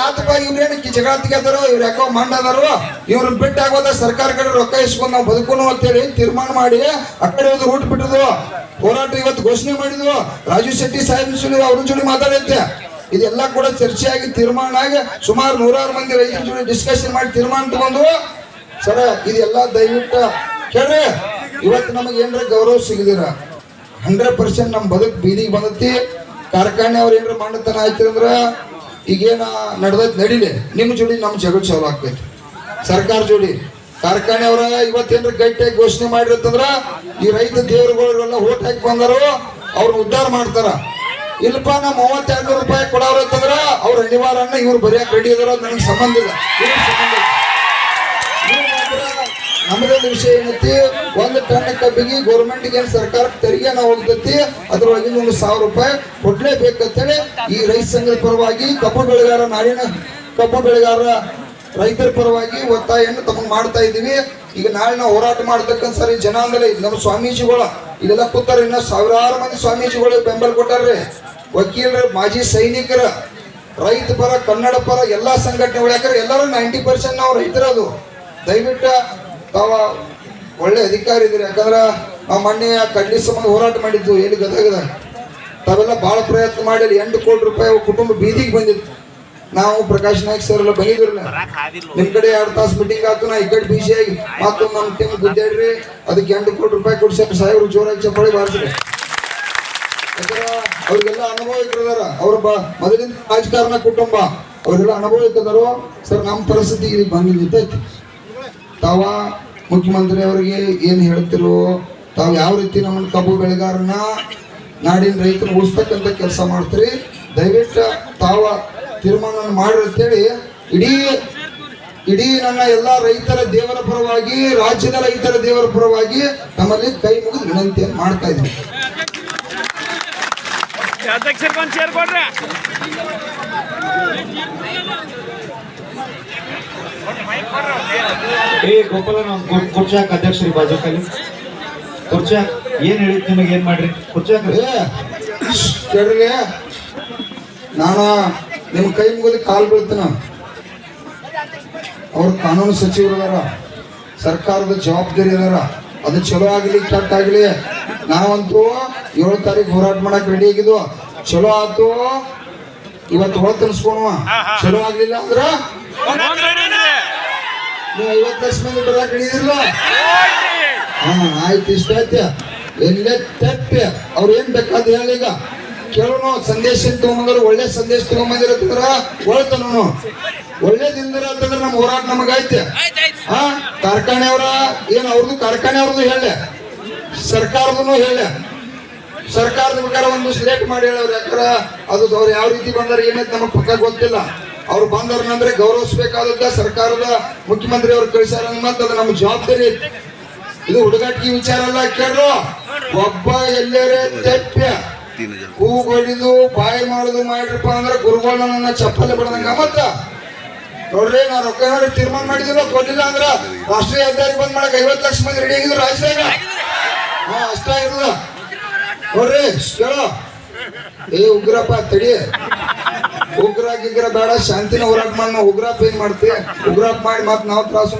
ಆತಪ್ಪ ಇವ್ರೇನು ಜಗಳ ತೆಗೆದಾರೋ, ಇವ್ರು ಯಾಕೋ ಮಂಡದಾರೋ, ಇವ್ರನ್ನ ಬಿಟ್ಟು ಆಗೋದ ಸರ್ಕಾರ ಕಡೆ ರೊಕ್ಕ ಇಸ್ಕೊಂಡು ನಾವು ಬದುಕೋನು ಅಂತೇಳಿ ತೀರ್ಮಾನ ಮಾಡಿ ಆ ಕಡೆ ಹೋದ್ರು ರೂಟ್ ಬಿಟ್ಟಿದ್ವು. ಹೋರಾಟ ಇವತ್ತು ಘೋಷಣೆ ಮಾಡಿದ್ವು. ರಾಜು ಶೆಟ್ಟಿ ಸಾಹೇಬ್ ಅವ್ರ ಜೊತೆ ಮಾತಾಡೈತೆ, ಇದೆಲ್ಲ ಕೂಡ ಚರ್ಚೆ ಆಗಿ ತೀರ್ಮಾನ ಆಗಿ ಸುಮಾರು 100 ಮಂದಿ ರೈತರ ಜೊತೆ ಡಿಸ್ಕಷನ್ ಮಾಡಿ ತೀರ್ಮಾನ ತಗೊಂಡು ಸರ ಇದೆಲ್ಲ ದಯವಿಟ್ಟು ಕೇಳ್ರಿ. ಇವತ್ತು ನಮಗೆ ಏನ್ರ ಗೌರವ ಸಿಗದಿರ 100% ನಮ್ಮ ಬದುಕು ಬೀದಿಗೆ ಬಂದತಿ. ಕಾರ್ಖಾನೆ ಅವ್ರು ಏನ್ರ ಮಾಡತನ ಆಯ್ತಂದ್ರ ಈಗೇನ ನಡ್ದೈತಿ ನಡಿಲಿ, ನಿಮ್ ಜೋಡಿ ನಮ್ ಜಗಳ ಚಾಲು ಆಗ್ತೈತಿ. ಸರ್ಕಾರ ಜೋಡಿ ಕಾರ್ಖಾನೆ ಅವರ ಇವತ್ತೇನ್ರ ಗಟ್ಟಿಯಾಗಿ ಘೋಷಣೆ ಮಾಡಿರ್ತಂದ್ರ ಈ ರೈತ ದೇವರುಗಳೆಲ್ಲ ಓಟ್ ಹಾಕಿ ಬಂದಾರೋ ಅವ್ರನ್ನ ಉದ್ಧಾರ ಮಾಡ್ತಾರ. ಇಲ್ಲಪ್ಪ ನಾ 3200 ರೂಪಾಯಿ ಕೊಡೋರು ಅಂತಂದ್ರ ಅವ್ರ ಅನಿವಾರ್ಯನ ಇವ್ರು ಬರೆಯಕ್ ರೆಡಿ ಇದಾರ, ನನಗೆ ಸಂಬಂಧ ಇಲ್ಲ. ನಮ್ಮದೊಂದು ವಿಷಯ ಏನೈತಿ, 1 ಟನ್ ಕಬ್ಬಿಗೆ ಗೌರ್ಮೆಂಟ್ಗೆ ಏನ್ ಸರ್ಕಾರಕ್ಕೆ ತೆರಿಗೆನ ಹೋಗ್ತೈತಿ, ಅದ್ರೊಳಗಿನ 1,000 ರೂಪಾಯಿ ಕೊಡ್ಲೇಬೇಕಂತೇಳಿ ಈ ರೈತ ಸಂಘದ ಪರವಾಗಿ ಕಬ್ಬು ಬೆಳೆಗಾರ ನಾಡಿನ ಕಬ್ಬು ಬೆಳೆಗಾರ ರೈತರ ಪರವಾಗಿ ಒತ್ತಾಯವನ್ನು ತಗೊಂಡು ಮಾಡ್ತಾ ಇದೀವಿ. ಈಗ ನಾಳೆ ನಾವು ಹೋರಾಟ ಮಾಡ್ತಕ್ಕಂಥ ಸರಿ ಜನ ಅಂದ್ರೆ ನಮ್ಮ ಸ್ವಾಮೀಜಿಗಳ ಇದೆಲ್ಲ ಕೂತಾರ, ಇನ್ನ ಸಾವಿರಾರು ಮಂದಿ ಸ್ವಾಮೀಜಿಗಳು ಬೆಂಬಲ ಕೊಟ್ಟಾರ್ರಿ. ವಕೀಲರು, ಮಾಜಿ ಸೈನಿಕರ, ರೈತ ಪರ, ಕನ್ನಡ ಪರ ಎಲ್ಲಾ ಸಂಘಟನೆಗಳು, ಯಾಕಂದ್ರೆ ಎಲ್ಲರೂ 90% ನಾವು ರೈತರದು. ದಯವಿಟ್ಟು ತಾವ ಒಳ್ಳೆ ಅಧಿಕಾರಿ ಇದ್ರಿ. ಯಾಕಂದ್ರೆ ನಾವು ಮೊನ್ನೆ ಕಡ್ಲಿ ಸಂಬಂಧ ಹೋರಾಟ ಮಾಡಿದ್ವು ಎಲ್ಲಿ ಗದಗದ, ತಾವೆಲ್ಲ ಬಹಳ ಪ್ರಯತ್ನ ಮಾಡಿ 8 ಕೋಟಿ ರೂಪಾಯಿ ಕುಟುಂಬ ಬೀದಿಗೆ ಬಂದಿತ್ತು. ನಾವು ಪ್ರಕಾಶ್ ನಾಯ್ಕ ಸರ್ ಎಲ್ಲ ಬಂದಿದ್ರಲ್ಲ, ನಿಮ್ ಕಡೆ 2 ತಾಸು ಮೀಟಿಂಗ್ ಆಯ್ತು, ನಾ ಈ ಕಡೆ ಬಿಸಿ ಆಗಿ ಮತ್ತೊಂದು ನಮ್ಮ ಟೀಮ್ ಗುದ್ದಾಡ್ರಿ, ಅದಕ್ಕೆ 8 ಕೋಟಿ ರೂಪಾಯಿ ಕೊಡ್ಸಾಕ ಸಾಹೇಬ್ರು ಜೋರಾಗಿ ಚಪ್ಪಾಳಿ ಬಾರಿಸ್ರಿ. ಯಾಕಂದ್ರೆ ಅವ್ರಿಗೆಲ್ಲ ಅನುಭವಿಕರದಾರ, ಅವ್ರ ಮೊದಲಿನ ರಾಜಕಾರಣ ಕುಟುಂಬ, ಅವ್ರಿಗೆಲ್ಲ ಅನುಭವಿಕದಾರು. ಸರ್ ನಮ್ಮ ಪರಿಸ್ಥಿತಿ ಇಲ್ಲಿ ಬಂದಿದ್ದೈತಿ. ತಾವ ಮುಖ್ಯಮಂತ್ರಿ ಅವರಿಗೆ ಏನ್ ಹೇಳ್ತಿರೋ, ತಾವು ಯಾವ ರೀತಿ ನಮ್ಮನ್ನ ಕಬ್ಬು ಬೆಳೆಗಾರನ ನಾಡಿನ ರೈತರು ಉಳಿಸ್ತಕ್ಕಂಥ ಕೆಲಸ ಮಾಡ್ತೀರಿ, ದಯವಿಟ್ಟು ತಾವ ತೀರ್ಮಾನ ಮಾಡಿ ಅಂತೇಳಿ ಇಡೀ ನನ್ನ ಎಲ್ಲಾ ರೈತರ ದೇವರ ಪರವಾಗಿ, ರಾಜ್ಯದ ರೈತರ ದೇವರ ಪರವಾಗಿ ನಮ್ಮಲ್ಲಿ ಕೈ ಮುಗಿದು ವಿನಂತಿ ಮಾಡ್ತಾ ಇದ್ದೀವಿ. ಗೋಪಾಲ ಕುರ್ಚಾಕ್ ಅಧ್ಯಕ್ಷರಿ ಬಾಜು ಕಲಿ ಕುರ್ಚಾಕ್ ಏನ್ ಹೇಳಿದ್ ನಿಮಗೆ, ಏನ್ ಮಾಡ್ರಿ ಕುರ್ಚಾಕ್ ಕೇಳ್ರಿ. ನಾನು ನಿಮ್ ಕೈ ಮುಗಿದು ಕಾಲ್ ಬೀಳ್ತೇನ. ಅವ್ರ ಕಾನೂನು ಸಚಿವರು ಅದಾರ, ಸರ್ಕಾರದ ಜವಾಬ್ದಾರಿ ಅದಾರ, ಅದು ಚಲೋ ಆಗ್ಲಿ ಕೆಟ್ಟ ಆಗ್ಲಿ, ನಾವಂತೂ 7 ತಾರೀಕು ಹೋರಾಟ ಮಾಡಕ್ ರೆಡಿ ಆಗಿದ್ವು. ಚಲೋ ಆಯ್ತು, ಇವತ್ತು ಹೊಳತನ್ಸ್ಕೊಳುವ. ಚಲೋ ಆಗ್ಲಿಲ್ಲ ಅಂದ್ರ ನೀವು 50 ಲಕ್ಷ ಮಂದಿ ಬರಕ್ ಹಿಡಿದಿರ್ಲ. ಆಯ್ತು, ಇಷ್ಟ ಐತೆ. ಎಲ್ಲೇ ತಪ್ಪಿ ಅವ್ರು ಏನ್ ಬೇಕಾದ ಹೇಳಿ. ಈಗ ಕೇಳೋನು ಸಂದೇಶ ತಗೊಂಬಂದ್ರು, ಒಳ್ಳೆ ಸಂದೇಶ ತಗೊಂಬಂದಿರತ್ತಂದ್ರ ಒಳ್ತನು, ಒಳ್ಳೇದಿಂದ್ರ ಅಂತಂದ್ರೆ ನಮ್ಮ ಹೋರಾಟ ನಮಗೈತೆ. ಕಾರ್ಖಾನೆಯವರ ಏನ್ ಅವ್ರದ್ದು ಕಾರ್ಖಾನೆ ಅವ್ರದ್ದು ಹೇಳ, ಸರ್ಕಾರದನು ಹೇಳ. ಸರ್ಕಾರದ ಪ್ರಕಾರ ಒಂದು ಲೇಟ್ ಮಾಡಿ ಹೇಳವ್ರು, ಯಾಕಂದ್ರ ಅದು ಅವ್ರು ಯಾವ ರೀತಿ ಬಂದಾರ ಏನೈತೆ ನಮಗ್ ಪಕ್ಕ ಗೊತ್ತಿಲ್ಲ. ಅವ್ರು ಬಂದವ್ರನ್ನಂದ್ರೆ ಗೌರವಿಸಬೇಕಾದದ್ದ ಸರ್ಕಾರದ ಮುಖ್ಯಮಂತ್ರಿ ಅವ್ರು ಕಳಿಸ್ಯಾರ ಮತ್ತೆ ಅದು ನಮ್ಮ ಜವಾಬ್ದಾರಿ ಐತಿ. ಇದು ಹುಡುಗಾಟಿಕೆ ವಿಚಾರ ಅಲ್ಲ. ಕೇಳ್ರು, ಒಬ್ಬ ಎಲ್ಲರೇ ತೆಪ್ಪ ಕೂಗೊಡಿದು ಬಾಯಿ ಮಾಡುದು ಮಾಡಿರಪ್ಪ ಅಂದ್ರೆ ಗುರುಗಳು ನನ್ನ ಚಪ್ಪಲಿ ಬಿಡದಂಗ. ಮತ್ತ ನೋಡ್ರಿ, ನಾವು ರೊಕ್ಕ ಮಾಡಿ ತೀರ್ಮಾನ ಮಾಡಿದಿಲ್ಲ, ಕೊಟ್ಟಿಲ್ಲ ಅಂದ್ರ ರಾಷ್ಟ್ರೀಯ ಹೆದ್ದಾರಿ ಬಂದ್ ಮಾಡಕ್ 50 ಲಕ್ಷ ಮಂದಿ ರೆಡಿ ಆಗಿದ್ರು ರಾಜ್ಯದಾಗ. ಅಷ್ಟ ಇರಲ್ಲ ನೋಡ್ರಿ. ಕೇಳೋ, ಏ ಉಗ್ರಪ್ಪ ತಡಿ, ಉಗ್ರ ಗಿಗ್ರ ಬೇಡ, ಶಾಂತಿನ ಹೋರಾಟ ಮಾಡಿ. ನಾವು ಉಗ್ರಪ್ಪ ಏನ್ ಮಾಡ್ತೀವಿ? ಉಗ್ರಪ್ಪ ಮಾಡಿ ಮತ್ ನಾವು ತ್ರಾಸ